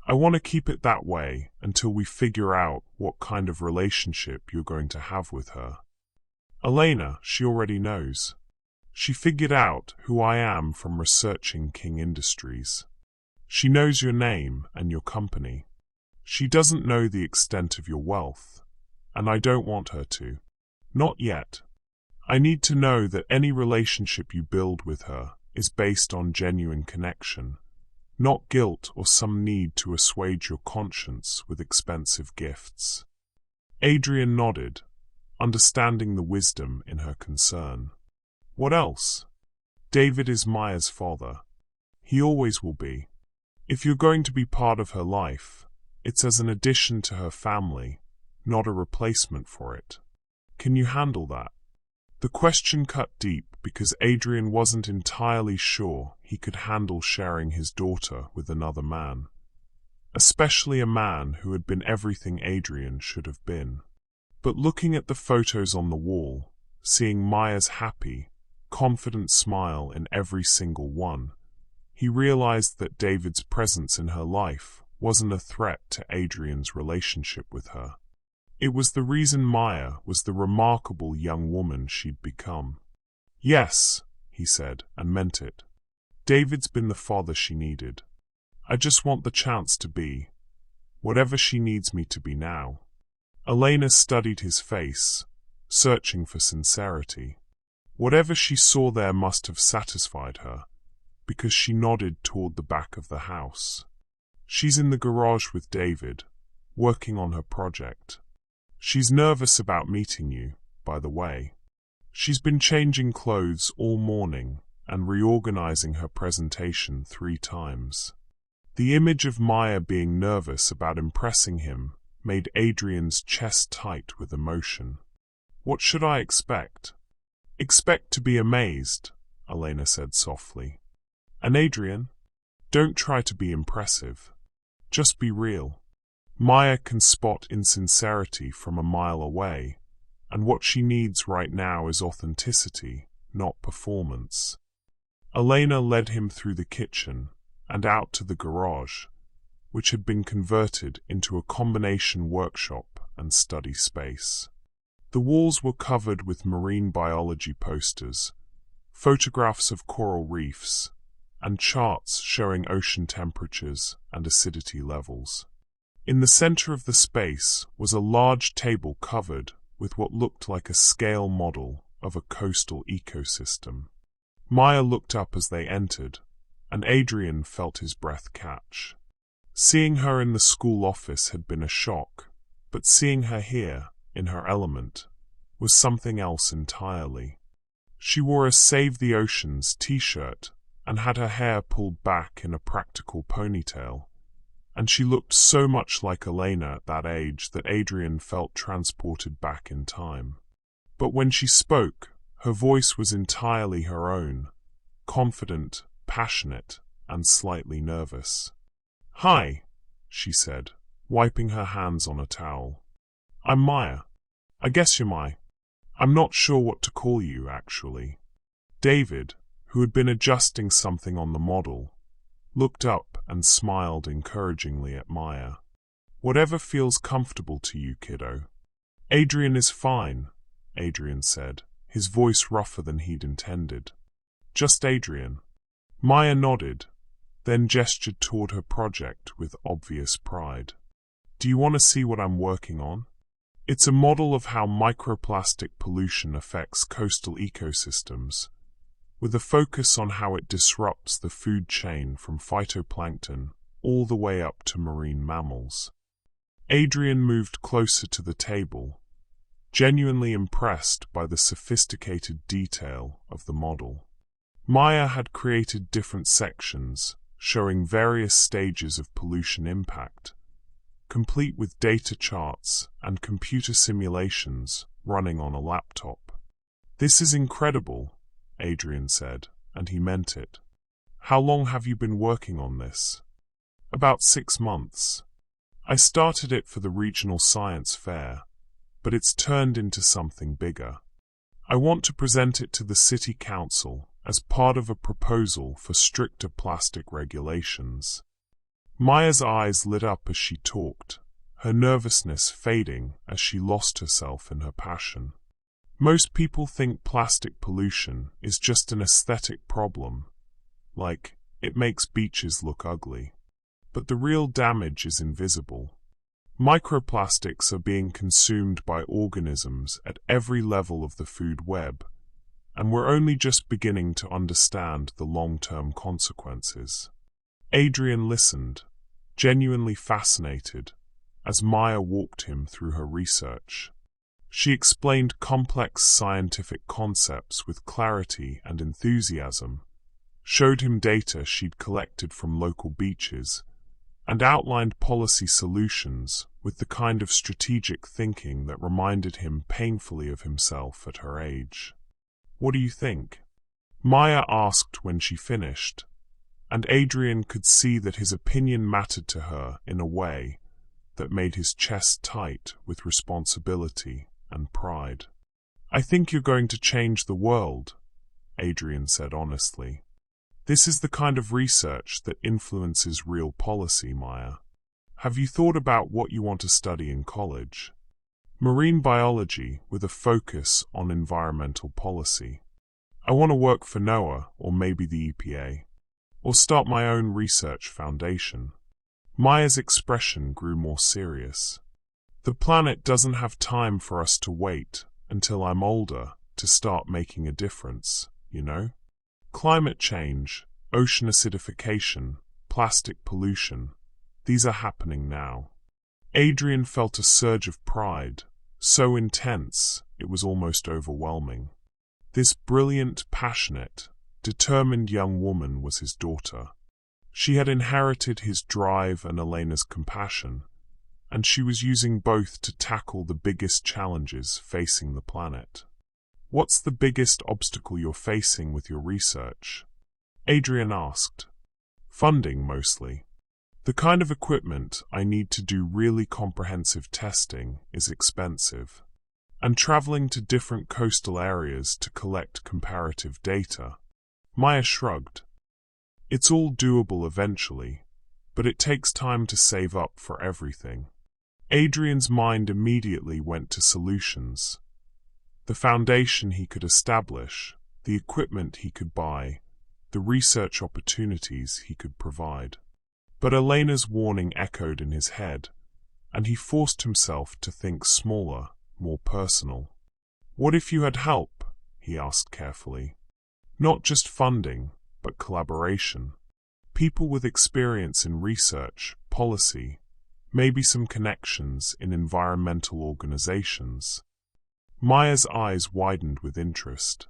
I want to keep it that way until we figure out what kind of relationship you're going to have with her." "Elena, she already knows. She figured out who I am from researching King Industries. She knows your name and your company. She doesn't know the extent of your wealth, and I don't want her to. Not yet. I need to know that any relationship you build with her is based on genuine connection, not guilt or some need to assuage your conscience with expensive gifts." Adrian nodded, understanding the wisdom in her concern. "What else? David is Maya's father. He always will be. If you're going to be part of her life, it's as an addition to her family, not a replacement for it. Can you handle that?" The question cut deep because Adrian wasn't entirely sure he could handle sharing his daughter with another man, especially a man who had been everything Adrian should have been. But looking at the photos on the wall, seeing Maya's happy, confident smile in every single one, he realized that David's presence in her life wasn't a threat to Adrian's relationship with her. It was the reason Maya was the remarkable young woman she'd become. "Yes," he said, and meant it. "David's been the father she needed. I just want the chance to be whatever she needs me to be now." Elena studied his face, searching for sincerity. Whatever she saw there must have satisfied her, because she nodded toward the back of the house. "She's in the garage with David, working on her project. She's nervous about meeting you, by the way. She's been changing clothes all morning and reorganizing her presentation 3 times." The image of Maya being nervous about impressing him made Adrian's chest tight with emotion. "What should I expect?" "Expect to be amazed," Elena said softly. "And Adrian, don't try to be impressive. Just be real. Maya can spot insincerity from a mile away, and what she needs right now is authenticity, not performance." Elena led him through the kitchen and out to the garage, which had been converted into a combination workshop and study space. The walls were covered with marine biology posters, photographs of coral reefs, and charts showing ocean temperatures and acidity levels. In the center of the space was a large table covered with what looked like a scale model of a coastal ecosystem. Maya looked up as they entered, and Adrian felt his breath catch. Seeing her in the school office had been a shock, but seeing her here, in her element, was something else entirely. She wore a Save the Oceans t-shirt and had her hair pulled back in a practical ponytail, and she looked so much like Elena at that age that Adrian felt transported back in time. But when she spoke, her voice was entirely her own, confident, passionate, and slightly nervous. "Hi," she said, wiping her hands on a towel. "I'm Maya. I guess you're I'm not sure what to call you, actually." David, who had been adjusting something on the model, looked up and smiled encouragingly at Maya. "Whatever feels comfortable to you, kiddo." Adrian is fine, Adrian said, his voice rougher than he'd intended. Just Adrian. Maya nodded, then gestured toward her project with obvious pride. Do you want to see what I'm working on? It's a model of how microplastic pollution affects coastal ecosystems, with a focus on how it disrupts the food chain from phytoplankton all the way up to marine mammals. Adrian moved closer to the table, genuinely impressed by the sophisticated detail of the model. Maya had created different sections showing various stages of pollution impact, complete with data charts and computer simulations running on a laptop. This is incredible, Adrian said, and he meant it. How long have you been working on this? About 6 months. I started it for the regional science fair, but it's turned into something bigger. I want to present it to the city council as part of a proposal for stricter plastic regulations. Maya's eyes lit up as she talked, her nervousness fading as she lost herself in her passion. Most people think plastic pollution is just an aesthetic problem, like it makes beaches look ugly. But the real damage is invisible. Microplastics are being consumed by organisms at every level of the food web, and we're only just beginning to understand the long-term consequences. Adrian listened, genuinely fascinated, as Maya walked him through her research. She explained complex scientific concepts with clarity and enthusiasm, showed him data she'd collected from local beaches, and outlined policy solutions with the kind of strategic thinking that reminded him painfully of himself at her age. What do you think? Maya asked when she finished, and Adrian could see that his opinion mattered to her in a way that made his chest tight with responsibility and pride. I think you're going to change the world, Adrian said honestly. This is the kind of research that influences real policy, Maya. Have you thought about what you want to study in college? Marine biology with a focus on environmental policy. I want to work for NOAA or maybe the EPA, or start my own research foundation. Maya's expression grew more serious. The planet doesn't have time for us to wait until I'm older to start making a difference, you know? Climate change, ocean acidification, plastic pollution, these are happening now. Adrian felt a surge of pride, so intense it was almost overwhelming. This brilliant, passionate, determined young woman was his daughter. She had inherited his drive and Elena's compassion, and she was using both to tackle the biggest challenges facing the planet. What's the biggest obstacle you're facing with your research? Adrian asked. Funding, mostly. The kind of equipment I need to do really comprehensive testing is expensive, and traveling to different coastal areas to collect comparative data. Maya shrugged. It's all doable eventually, but it takes time to save up for everything. Adrian's mind immediately went to solutions. The foundation he could establish, the equipment he could buy, the research opportunities he could provide. But Elena's warning echoed in his head, and he forced himself to think smaller, more personal. What if you had help? He asked carefully. Not just funding, but collaboration. People with experience in research, policy, maybe some connections in environmental organizations. Maya's eyes widened with interest.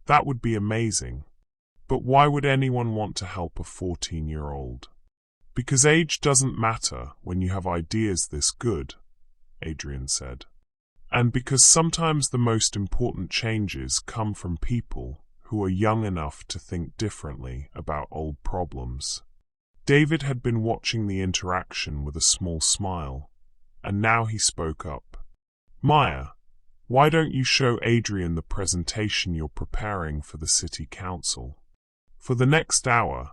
That would be amazing. But why would anyone want to help a 14-year-old? Because age doesn't matter when you have ideas this good, Adrian said. And because sometimes the most important changes come from people who are young enough to think differently about old problems. David had been watching the interaction with a small smile, and now he spoke up. Maya, why don't you show Adrian the presentation you're preparing for the city council? For the next hour,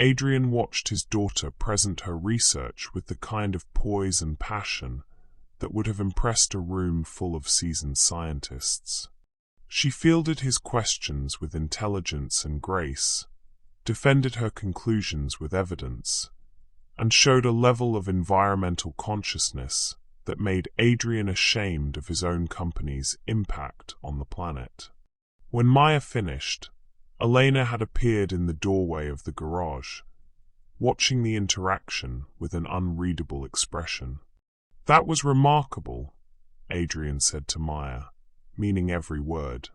Adrian watched his daughter present her research with the kind of poise and passion that would have impressed a room full of seasoned scientists. She fielded his questions with intelligence and grace, defended her conclusions with evidence, and showed a level of environmental consciousness that made Adrian ashamed of his own company's impact on the planet. When Maya finished, Elena had appeared in the doorway of the garage, watching the interaction with an unreadable expression. "That was remarkable," Adrian said to Maya, meaning every word.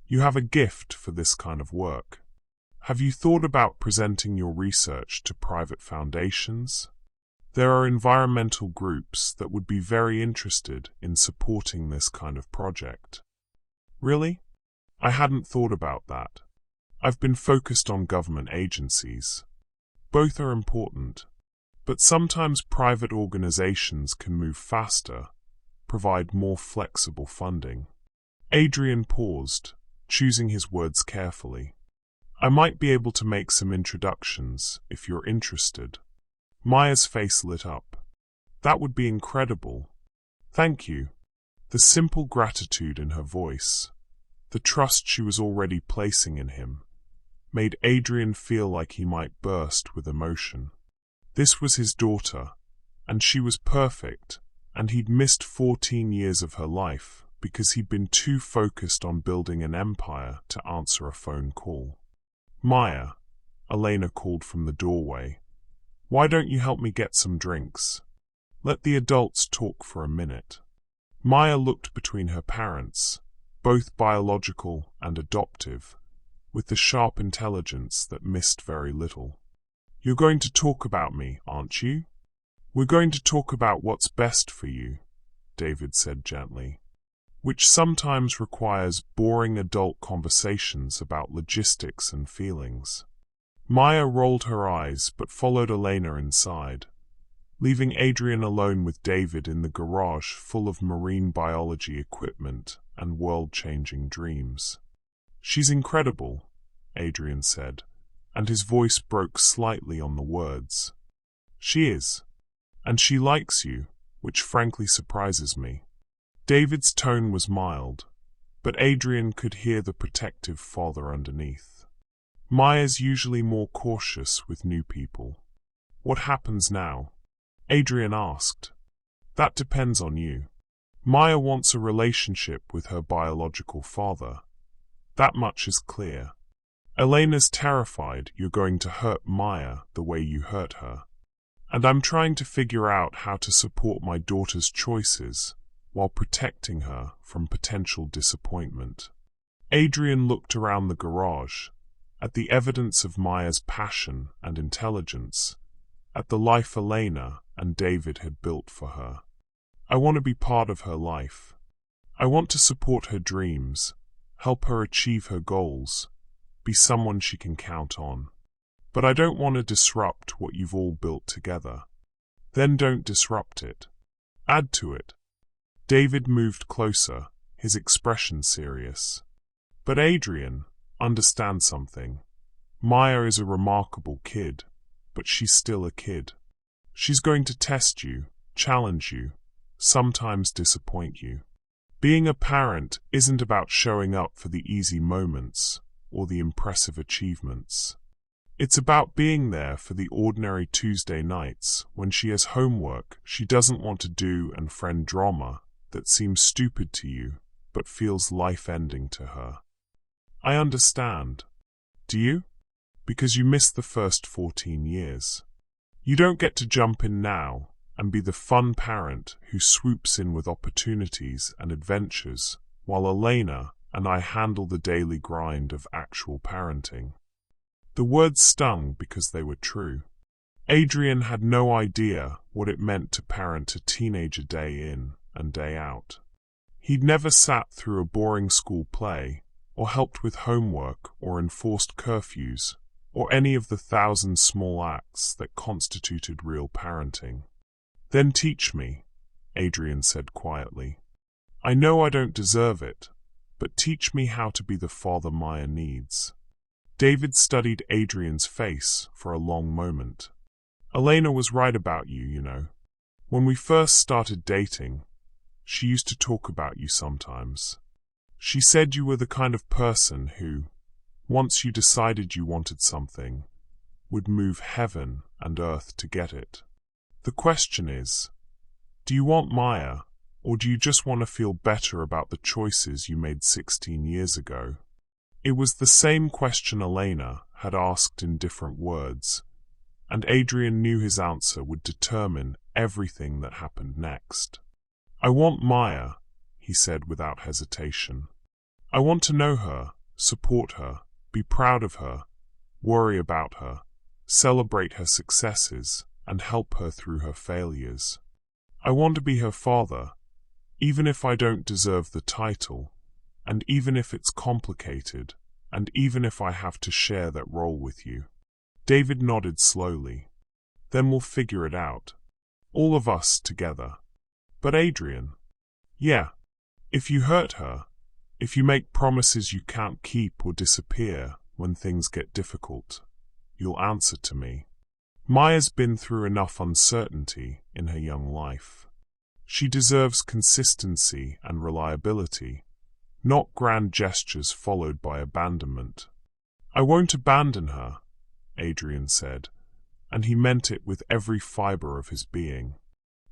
"You have a gift for this kind of work. Have you thought about presenting your research to private foundations? There are environmental groups that would be very interested in supporting this kind of project." "Really? I hadn't thought about that. I've been focused on government agencies. Both are important, but sometimes private organizations can move faster, provide more flexible funding." Adrian paused, choosing his words carefully. "I might be able to make some introductions if you're interested." Maya's face lit up. "That would be incredible. Thank you." The simple gratitude in her voice, the trust she was already placing in him, made Adrian feel like he might burst with emotion. This was his daughter, and she was perfect, and he'd missed 14 years of her life because he'd been too focused on building an empire to answer a phone call. "Maya," Elena called from the doorway, "why don't you help me get some drinks? Let the adults talk for a minute." Maya looked between her parents, both biological and adoptive, with the sharp intelligence that missed very little. "You're going to talk about me, aren't you?" "We're going to talk about what's best for you," David said gently, "which sometimes requires boring adult conversations about logistics and feelings." Maya rolled her eyes but followed Elena inside, leaving Adrian alone with David in the garage full of marine biology equipment and world-changing dreams. "She's incredible," Adrian said, and his voice broke slightly on the words. "She is. And she likes you, which frankly surprises me." David's tone was mild, but Adrian could hear the protective father underneath. Maya's usually more cautious with new people. "What happens now?" Adrian asked. "That depends on you. Maya wants a relationship with her biological father. That much is clear. Elena's terrified you're going to hurt Maya the way you hurt her. And I'm trying to figure out how to support my daughter's choices while protecting her from potential disappointment." Adrian looked around the garage, at the evidence of Maya's passion and intelligence, at the life Elena and David had built for her. "I want to be part of her life. I want to support her dreams, help her achieve her goals, be someone she can count on. But I don't want to disrupt what you've all built together." "Then don't disrupt it. Add to it." David moved closer, his expression serious. "But Adrian, understand something. Maya is a remarkable kid, but she's still a kid. She's going to test you, challenge you, sometimes disappoint you. Being a parent isn't about showing up for the easy moments or the impressive achievements. It's about being there for the ordinary Tuesday nights when she has homework she doesn't want to do and friend drama that seems stupid to you but feels life-ending to her." "I understand. Do you? Because you missed the first 14 years. You don't get to jump in now and be the fun parent who swoops in with opportunities and adventures while Elena and I handle the daily grind of actual parenting." The words stung because they were true. Adrian had no idea what it meant to parent a teenager day in and day out. He'd never sat through a boring school play, or helped with homework or enforced curfews, or any of the 1,000 small acts that constituted real parenting. "Then teach me," Adrian said quietly. "I know I don't deserve it, but teach me how to be the father Maya needs." David studied Adrian's face for a long moment. "Elena was right about you, you know. When we first started dating, She used to talk about you sometimes. She said you were the kind of person who, once you decided you wanted something, would move heaven and earth to get it. The question is, do you want Maya, or do you just want to feel better about the choices you made 16 years ago? It was the same question Elena had asked in different words, and Adrian knew his answer would determine everything that happened next. I want Maya, he said without hesitation. I want to know her, support her, be proud of her, worry about her, celebrate her successes, and help her through her failures. I want to be her father, even if I don't deserve the title, and even if it's complicated, and even if I have to share that role with you. David nodded slowly. Then we'll figure it out. All of us together. But Adrian? Yeah. If you hurt her, if you make promises you can't keep or disappear when things get difficult, you'll answer to me. Maya's been through enough uncertainty in her young life. She deserves consistency and reliability, not grand gestures followed by abandonment. I won't abandon her, Adrian said, and he meant it with every fiber of his being.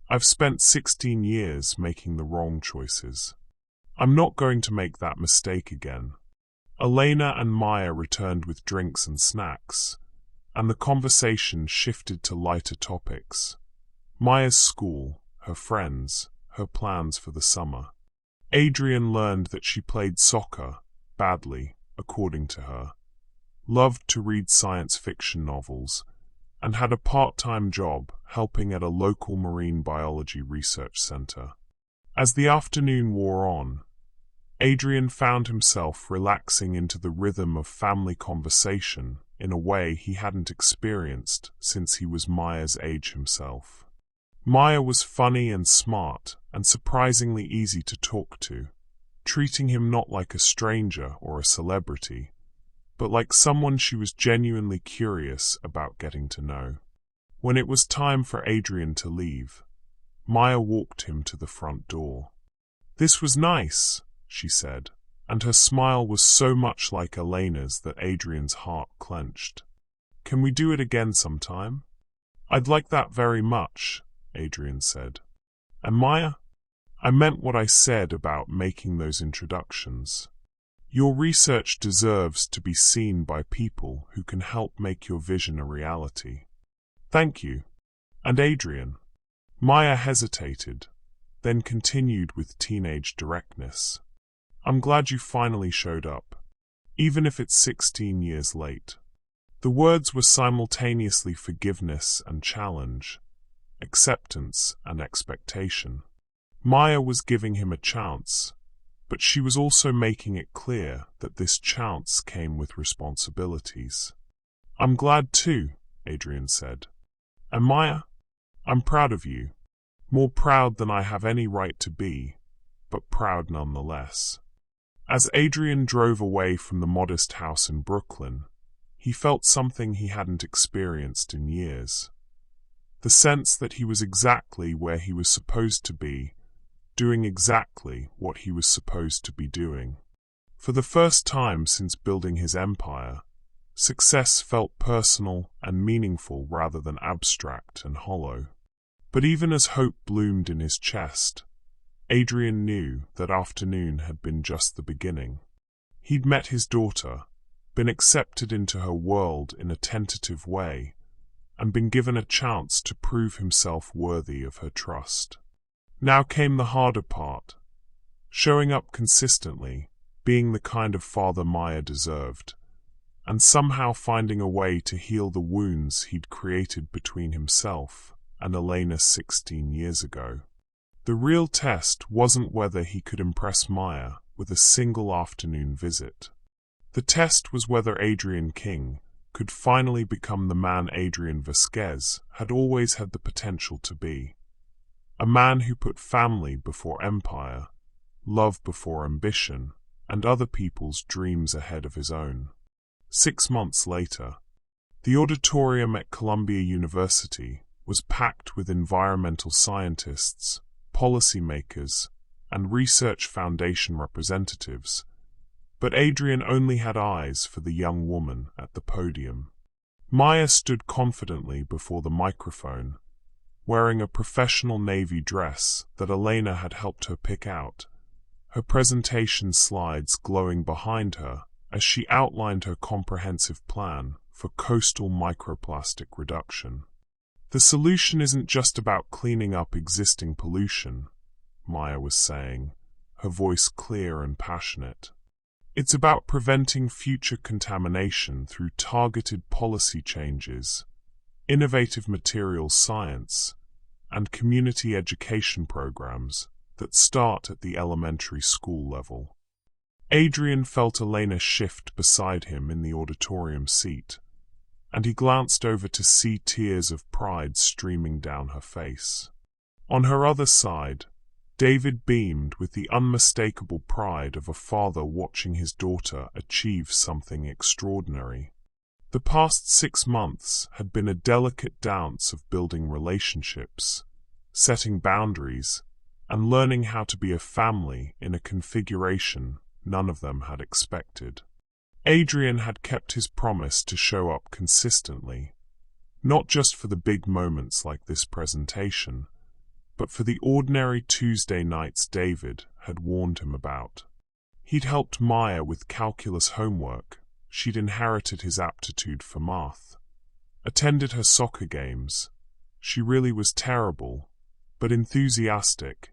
I've spent 16 years making the wrong choices. I'm not going to make that mistake again. Elena and Maya returned with drinks and snacks, and the conversation shifted to lighter topics. Maya's school, her friends, her plans for the summer. Adrian learned that she played soccer, badly, according to her, loved to read science fiction novels, and had a part-time job helping at a local marine biology research center. As the afternoon wore on, Adrian found himself relaxing into the rhythm of family conversation in a way he hadn't experienced since he was Maya's age himself. Maya was funny and smart and surprisingly easy to talk to, treating him not like a stranger or a celebrity, but like someone she was genuinely curious about getting to know. When it was time for Adrian to leave, Maya walked him to the front door. This was nice, she said, and her smile was so much like Elena's that Adrian's heart clenched. Can we do it again sometime? I'd like that very much, Adrian said. And Maya? I meant what I said about making those introductions. Your research deserves to be seen by people who can help make your vision a reality. Thank you. And Adrian? Maya hesitated, then continued with teenage directness. I'm glad you finally showed up, even if it's 16 years late. The words were simultaneously forgiveness and challenge, acceptance and expectation. Maya was giving him a chance, but she was also making it clear that this chance came with responsibilities. I'm glad too, Adrian said. And Maya, I'm proud of you. More proud than I have any right to be, but proud nonetheless. As Adrian drove away from the modest house in Brooklyn, he felt something he hadn't experienced in years. The sense that he was exactly where he was supposed to be, doing exactly what he was supposed to be doing. For the first time since building his empire, success felt personal and meaningful rather than abstract and hollow. But even as hope bloomed in his chest, Adrian knew that afternoon had been just the beginning. He'd met his daughter, been accepted into her world in a tentative way, and been given a chance to prove himself worthy of her trust. Now came the harder part, showing up consistently, being the kind of father Maya deserved, and somehow finding a way to heal the wounds he'd created between himself and Elena 16 years ago. The real test wasn't whether he could impress Maya with a single afternoon visit. The test was whether Adrian King could finally become the man Adrian Vasquez had always had the potential to be. A man who put family before empire, love before ambition, and other people's dreams ahead of his own. 6 months later, the auditorium at Columbia University was packed with environmental scientists, policymakers, and Research Foundation representatives, but Adrian only had eyes for the young woman at the podium. Maya stood confidently before the microphone, wearing a professional navy dress that Elena had helped her pick out, her presentation slides glowing behind her as she outlined her comprehensive plan for coastal microplastic reduction. The solution isn't just about cleaning up existing pollution, Maya was saying, her voice clear and passionate. It's about preventing future contamination through targeted policy changes, innovative materials science, and community education programs that start at the elementary school level. Adrian felt Elena shift beside him in the auditorium seat, and he glanced over to see tears of pride streaming down her face. On her other side, David beamed with the unmistakable pride of a father watching his daughter achieve something extraordinary. The past 6 months had been a delicate dance of building relationships, setting boundaries, and learning how to be a family in a configuration none of them had expected. Adrian had kept his promise to show up consistently, not just for the big moments like this presentation, but for the ordinary Tuesday nights David had warned him about. He'd helped Maya with calculus homework, she'd inherited his aptitude for math, attended her soccer games, she really was terrible, but enthusiastic,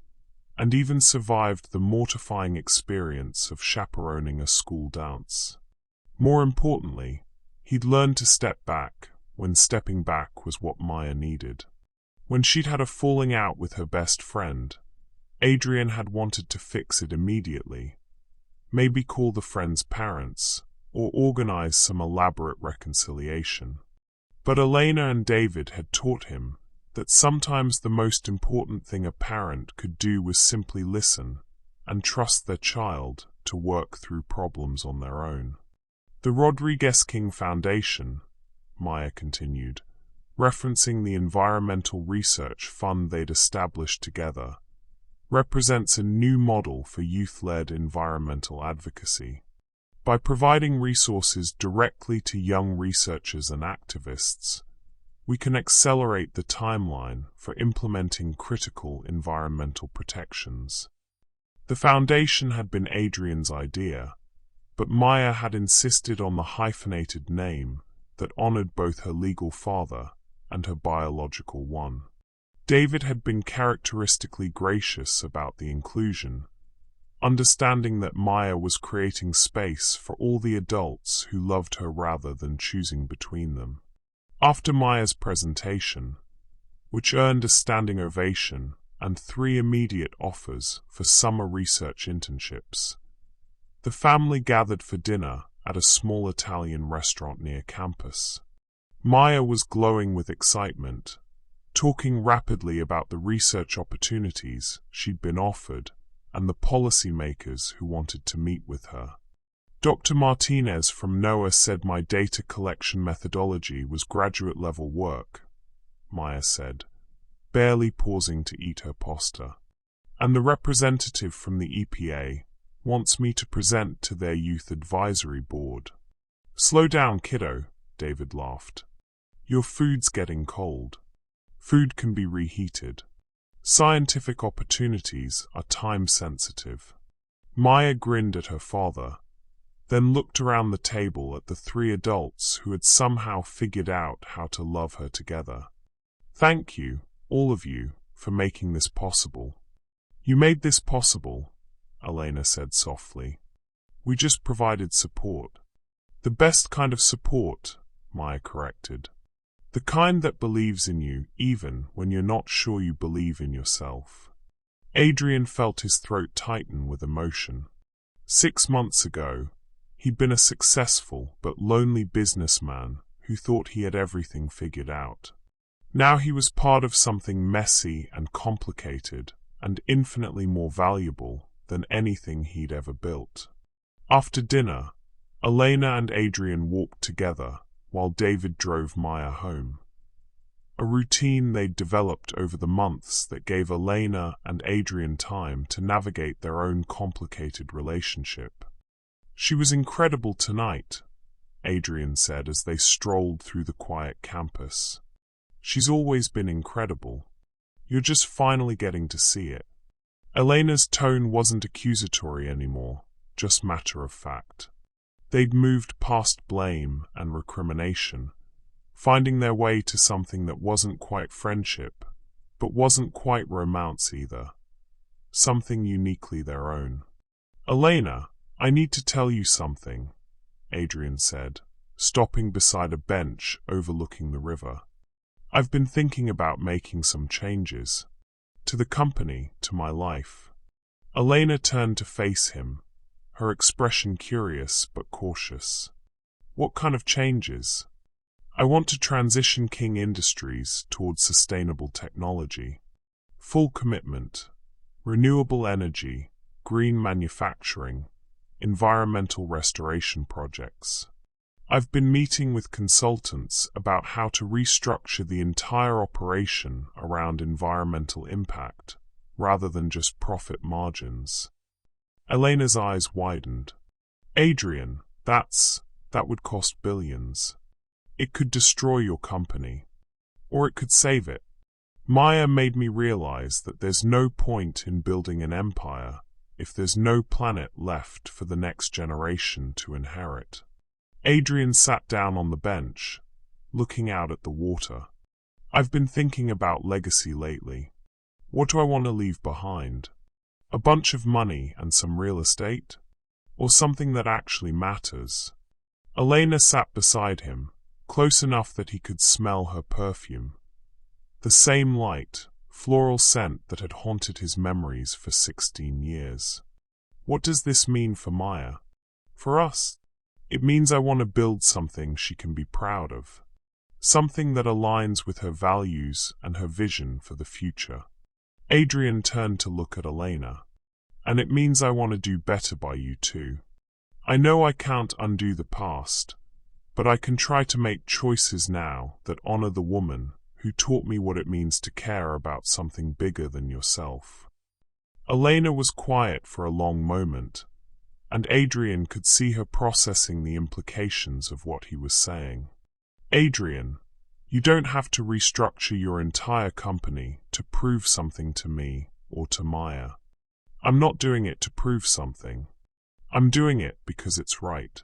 and even survived the mortifying experience of chaperoning a school dance. More importantly, he'd learned to step back when stepping back was what Maya needed. When she'd had a falling out with her best friend, Adrian had wanted to fix it immediately, maybe call the friend's parents, or organize some elaborate reconciliation. But Elena and David had taught him that sometimes the most important thing a parent could do was simply listen and trust their child to work through problems on their own. The Rodriguez King Foundation, Maya continued, referencing the environmental research fund they'd established together, represents a new model for youth-led environmental advocacy. By providing resources directly to young researchers and activists, we can accelerate the timeline for implementing critical environmental protections. The foundation had been Adrian's idea, but Maya had insisted on the hyphenated name that honored both her legal father and her biological one. David had been characteristically gracious about the inclusion, understanding that Maya was creating space for all the adults who loved her rather than choosing between them. After Maya's presentation, which earned a standing ovation and 3 immediate offers for summer research internships, the family gathered for dinner at a small Italian restaurant near campus. Maya was glowing with excitement, talking rapidly about the research opportunities she'd been offered and the policymakers who wanted to meet with her. Dr. Martinez from NOAA said my data collection methodology was graduate-level work, Maya said, barely pausing to eat her pasta. And the representative from the EPA wants me to present to their youth advisory board. Slow down, kiddo, David laughed. Your food's getting cold. Food can be reheated. Scientific opportunities are time-sensitive. Maya grinned at her father, then looked around the table at the 3 adults who had somehow figured out how to love her together. Thank you, all of you, for making this possible. You made this possible, Elena said softly. We just provided support. The best kind of support, Maya corrected. The kind that believes in you even when you're not sure you believe in yourself. Adrian felt his throat tighten with emotion. 6 months ago, he'd been a successful but lonely businessman who thought he had everything figured out. Now he was part of something messy and complicated and infinitely more valuable than anything he'd ever built. After dinner, Elena and Adrian walked together while David drove Maya home. a routine they'd developed over the months that gave Elena and Adrian time to navigate their own complicated relationship. "She was incredible tonight," Adrian said as they strolled through the quiet campus. "She's always been incredible. You're just finally getting to see it." Elena's tone wasn't accusatory anymore, just matter of fact. They'd moved past blame and recrimination, finding their way to something that wasn't quite friendship, but wasn't quite romance either. Something uniquely their own. "Elena, I need to tell you something," Adrian said, stopping beside a bench overlooking the river. "I've been thinking about making some changes. To the company, to my life." Elena turned to face him, her expression curious but cautious. "What kind of changes?" "I want to transition King Industries towards sustainable technology. Full commitment. Renewable energy, green manufacturing, environmental restoration projects. I've been meeting with consultants about how to restructure the entire operation around environmental impact, rather than just profit margins." Elena's eyes widened. "Adrian, that would cost billions. It could destroy your company. Or it could save it. Maya made me realize that there's no point in building an empire if there's no planet left for the next generation to inherit." Adrian sat down on the bench, looking out at the water. "I've been thinking about legacy lately. What do I want to leave behind? A bunch of money and some real estate? Or something that actually matters?" Elena sat beside him, close enough that he could smell her perfume. The same light, floral scent that had haunted his memories for 16 years. "What does this mean for Maya? For us? It means I want to build something she can be proud of. Something that aligns with her values and her vision for the future." Adrian turned to look at Elena. "And it means I want to do better by you too. I know I can't undo the past, but I can try to make choices now that honor the woman who taught me what it means to care about something bigger than yourself." Elena was quiet for a long moment, and Adrian could see her processing the implications of what he was saying. "Adrian, you don't have to restructure your entire company to prove something to me or to Maya. I'm not doing it to prove something. I'm doing it because it's right.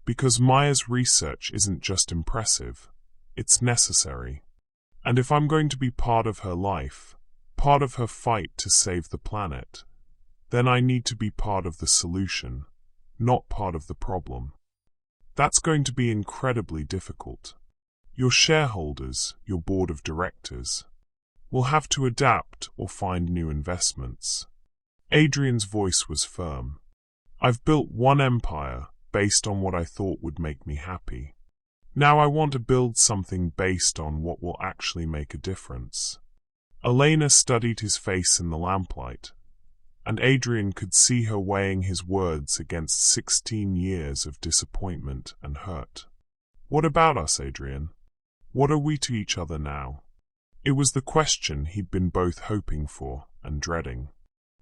Because Maya's research isn't just impressive, it's necessary. And if I'm going to be part of her life, part of her fight to save the planet, then I need to be part of the solution, not part of the problem. That's going to be incredibly difficult. Your shareholders, your board of directors, will have to adapt or find new investments." Adrian's voice was firm. "I've built one empire based on what I thought would make me happy. Now I want to build something based on what will actually make a difference." Elena studied his face in the lamplight, and Adrian could see her weighing his words against 16 years of disappointment and hurt. "What about us, Adrian? What are we to each other now?" It was the question he'd been both hoping for and dreading.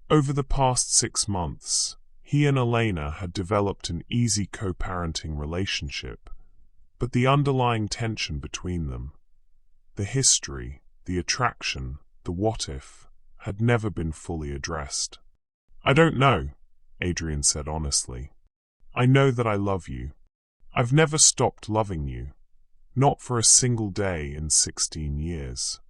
Over the past 6 months, he and Elena had developed an easy co-parenting relationship, but the underlying tension between them, the history, the attraction, the what-if, had never been fully addressed. "I don't know," Adrian said honestly. "I know that I love you. I've never stopped loving you, not for a single day in 16 years.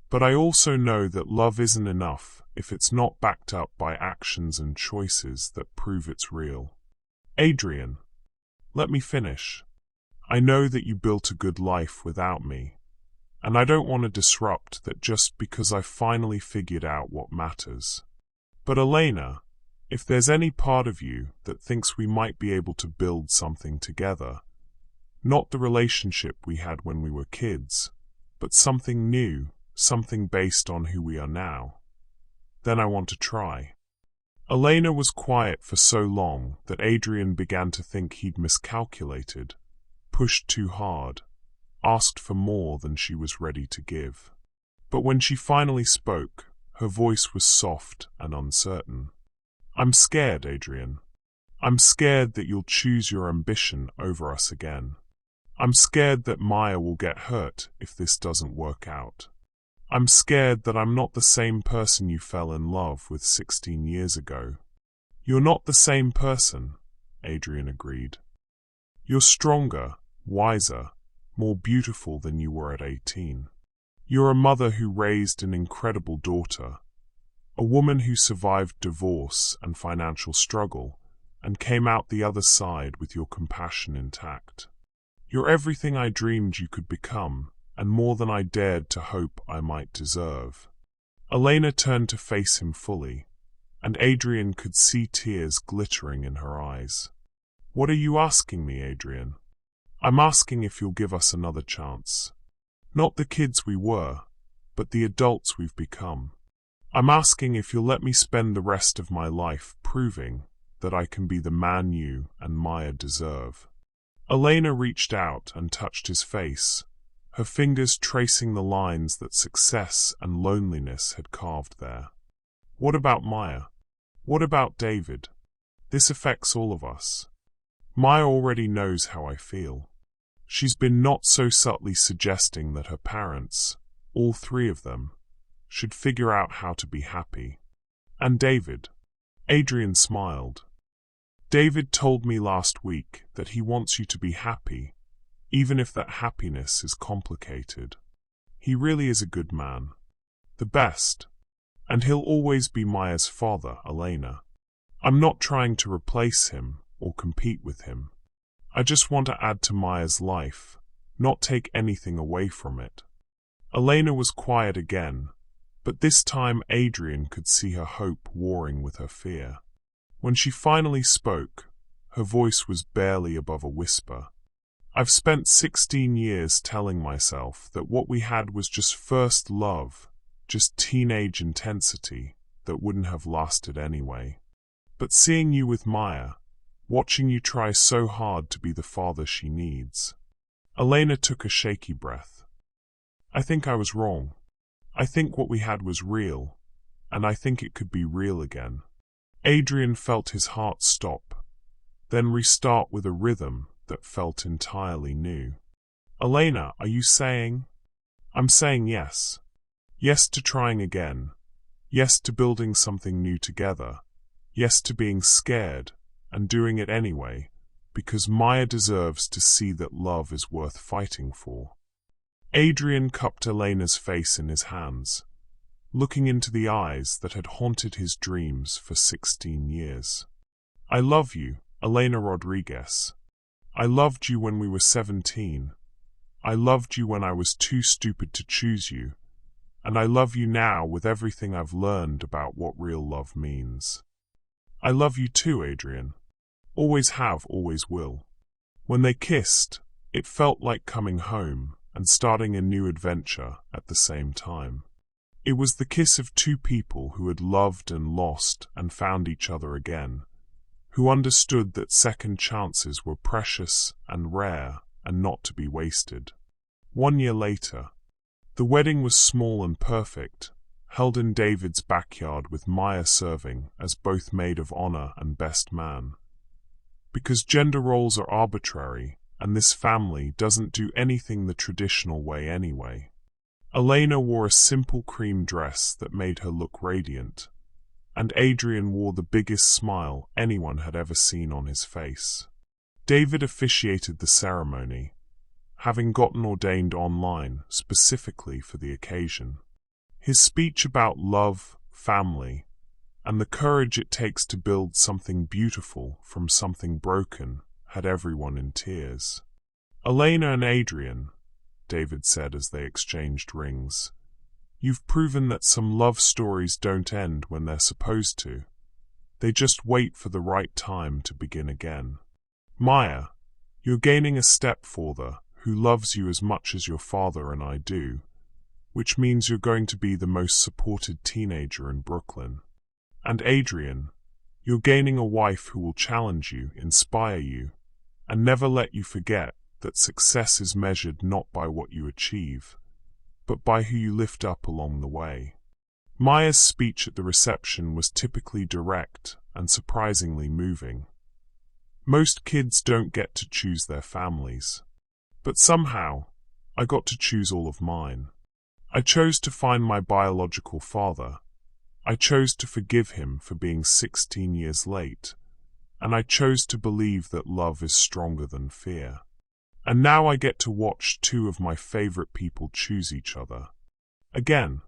But I also know that love isn't enough if it's not backed up by actions and choices that prove it's real." "Adrian, let me finish. I know that you built a good life without me, and I don't want to disrupt that just because I've finally figured out what matters. But Elena, if there's any part of you that thinks we might be able to build something together, not the relationship we had when we were kids, but something new, something based on who we are now, then I want to try." Elena was quiet for so long that Adrian began to think he'd miscalculated, pushed too hard, asked for more than she was ready to give. But when she finally spoke, her voice was soft and uncertain. "I'm scared, Adrian. I'm scared that you'll choose your ambition over us again. I'm scared that Maya will get hurt if this doesn't work out. I'm scared that I'm not the same person you fell in love with 16 years ago." "You're not the same person," Adrian agreed. "You're stronger, wiser, more beautiful than you were at 18. You're a mother who raised an incredible daughter, a woman who survived divorce and financial struggle and came out the other side with your compassion intact. You're everything I dreamed you could become, and more than I dared to hope I might deserve." Elena turned to face him fully, and Adrian could see tears glittering in her eyes. "What are you asking me, Adrian?" "I'm asking if you'll give us another chance. Not the kids we were, but the adults we've become. I'm asking if you'll let me spend the rest of my life proving that I can be the man you and Maya deserve." Elena reached out and touched his face, her fingers tracing the lines that success and loneliness had carved there. "What about Maya? What about David? This affects all of us. Maya already knows how I feel. She's been not so subtly suggesting that her parents, all three of them, should figure out how to be happy. And David?" Adrian smiled. "David told me last week that he wants you to be happy, even if that happiness is complicated. He really is a good man. The best. And he'll always be Maya's father, Elena. I'm not trying to replace him or compete with him. I just want to add to Maya's life, not take anything away from it." Elena was quiet again, but this time Adrian could see her hope warring with her fear. When she finally spoke, her voice was barely above a whisper. "I've spent 16 years telling myself that what we had was just first love, just teenage intensity that wouldn't have lasted anyway. But seeing you with Maya, watching you try so hard to be the father she needs." Elena took a shaky breath. "I think I was wrong. I think what we had was real, and I think it could be real again." Adrian felt his heart stop, then restart with a rhythm that felt entirely new. "Elena, are you saying?" "I'm saying yes. Yes to trying again. Yes to building something new together. Yes to being scared and doing it anyway, because Maya deserves to see that love is worth fighting for." Adrian cupped Elena's face in his hands, looking into the eyes that had haunted his dreams for 16 years. "I love you, Elena Rodriguez. I loved you when we were 17. I loved you when I was too stupid to choose you. And I love you now with everything I've learned about what real love means. I love you too, Adrian. Always have, always will." When they kissed, it felt like coming home and starting a new adventure at the same time. It was the kiss of two people who had loved and lost and found each other again, who understood that second chances were precious and rare and not to be wasted. 1 year later, the wedding was small and perfect, held in David's backyard with Maya serving as both maid of honor and best man. Because gender roles are arbitrary, and this family doesn't do anything the traditional way anyway. Elena wore a simple cream dress that made her look radiant, and Adrian wore the biggest smile anyone had ever seen on his face. David officiated the ceremony, having gotten ordained online specifically for the occasion. His speech about love, family, and the courage it takes to build something beautiful from something broken had everyone in tears. "Elena and Adrian," David said as they exchanged rings, "you've proven that some love stories don't end when they're supposed to. They just wait for the right time to begin again. Maya, you're gaining a stepfather who loves you as much as your father and I do, which means you're going to be the most supported teenager in Brooklyn. And Adrian, you're gaining a wife who will challenge you, inspire you, and never let you forget that success is measured not by what you achieve, but by who you lift up along the way. Maya's speech at the reception was typically direct and surprisingly moving. Most kids don't get to choose their families. But somehow, I got to choose all of mine. I chose to find my biological father. I chose to forgive him for being 16 years late. And I chose to believe that love is stronger than fear. And now I get to watch two of my favorite people choose each other. Again,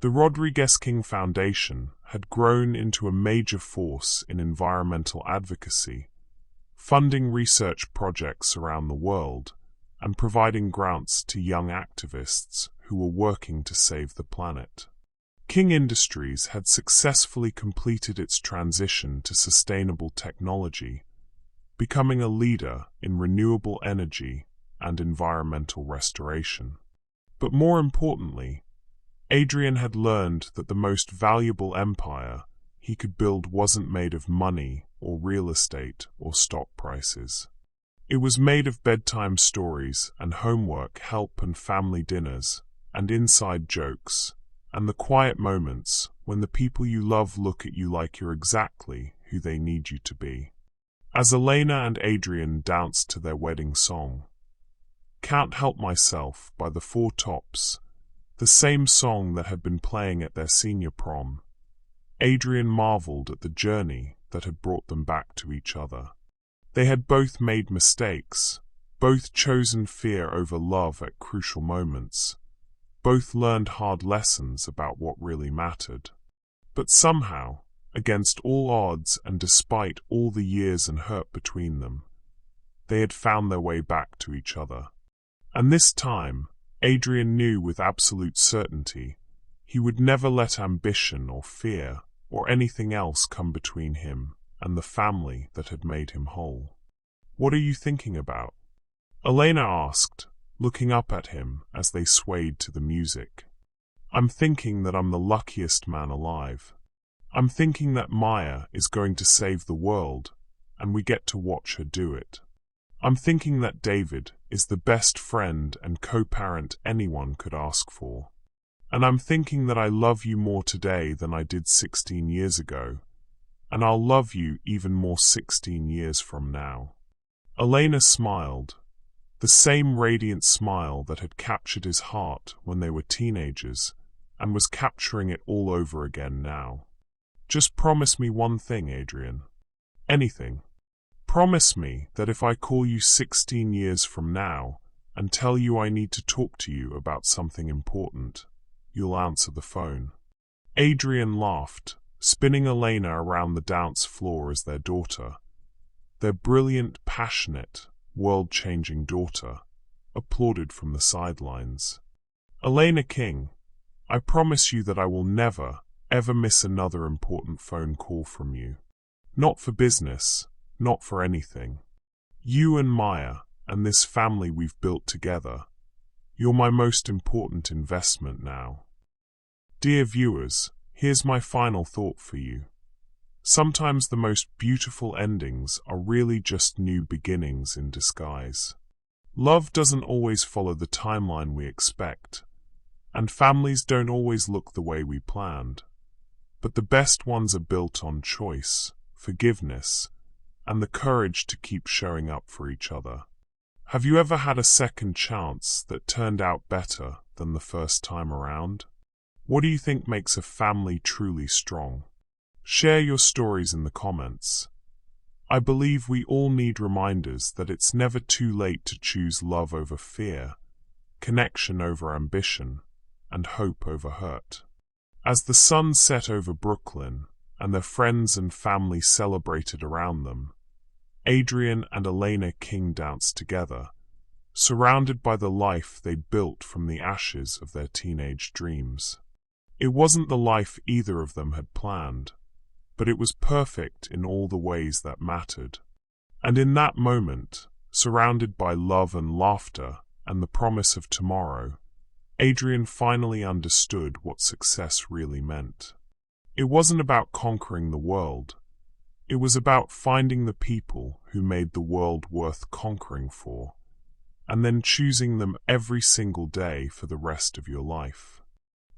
the Rodriguez King Foundation had grown into a major force in environmental advocacy, funding research projects around the world and providing grants to young activists who were working to save the planet. King Industries had successfully completed its transition to sustainable technology, becoming a leader in renewable energy and environmental restoration. But more importantly, Adrian had learned that the most valuable empire he could build wasn't made of money or real estate or stock prices. It was made of bedtime stories and homework help and family dinners and inside jokes and the quiet moments when the people you love look at you like you're exactly who they need you to be. As Elena and Adrian danced to their wedding song, "Can't Help Myself" by the Four Tops, the same song that had been playing at their senior prom, Adrian marveled at the journey that had brought them back to each other. They had both made mistakes, both chosen fear over love at crucial moments, both learned hard lessons about what really mattered. But somehow, against all odds and despite all the years and hurt between them, they had found their way back to each other. And this time, Adrian knew with absolute certainty he would never let ambition or fear or anything else come between him and the family that had made him whole. "What are you thinking about?" Elena asked, looking up at him as they swayed to the music. "I'm thinking that I'm the luckiest man alive. I'm thinking that Maya is going to save the world, and we get to watch her do it. I'm thinking that David is the best friend and co-parent anyone could ask for. And I'm thinking that I love you more today than I did 16 years ago, and I'll love you even more 16 years from now." Elena smiled, the same radiant smile that had captured his heart when they were teenagers, and was capturing it all over again now. "Just promise me one thing, Adrian. Anything. Promise me that if I call you 16 years from now and tell you I need to talk to you about something important, you'll answer the phone." Adrian laughed, spinning Elena around the dance floor as their daughter, their brilliant, passionate, world-changing daughter, applauded from the sidelines. "Elena King, I promise you that I will never, ever miss another important phone call from you. Not for business, not for anything. You and Maya, and this family we've built together, you're my most important investment now." Dear viewers, here's my final thought for you. Sometimes the most beautiful endings are really just new beginnings in disguise. Love doesn't always follow the timeline we expect, and families don't always look the way we planned. But the best ones are built on choice, forgiveness, and the courage to keep showing up for each other. Have you ever had a second chance that turned out better than the first time around? What do you think makes a family truly strong? Share your stories in the comments. I believe we all need reminders that it's never too late to choose love over fear, connection over ambition, and hope over hurt. As the sun set over Brooklyn and their friends and family celebrated around them, Adrian and Elena King danced together, surrounded by the life they'd built from the ashes of their teenage dreams. It wasn't the life either of them had planned, but it was perfect in all the ways that mattered. And in that moment, surrounded by love and laughter and the promise of tomorrow, Adrian finally understood what success really meant. It wasn't about conquering the world. It was about finding the people who made the world worth conquering for, and then choosing them every single day for the rest of your life.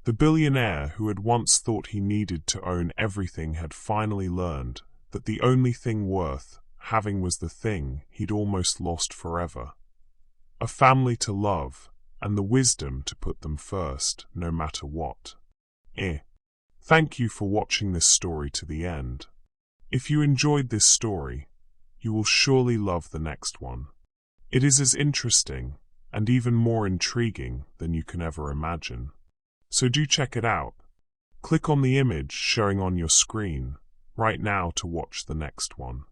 The billionaire who had once thought he needed to own everything had finally learned that the only thing worth having was the thing he'd almost lost forever. A family to love, and the wisdom to put them first, no matter what. Thank you for watching this story to the end. If you enjoyed this story, you will surely love the next one. It is as interesting, and even more intriguing than you can ever imagine. So do check it out. Click on the image showing on your screen right now to watch the next one.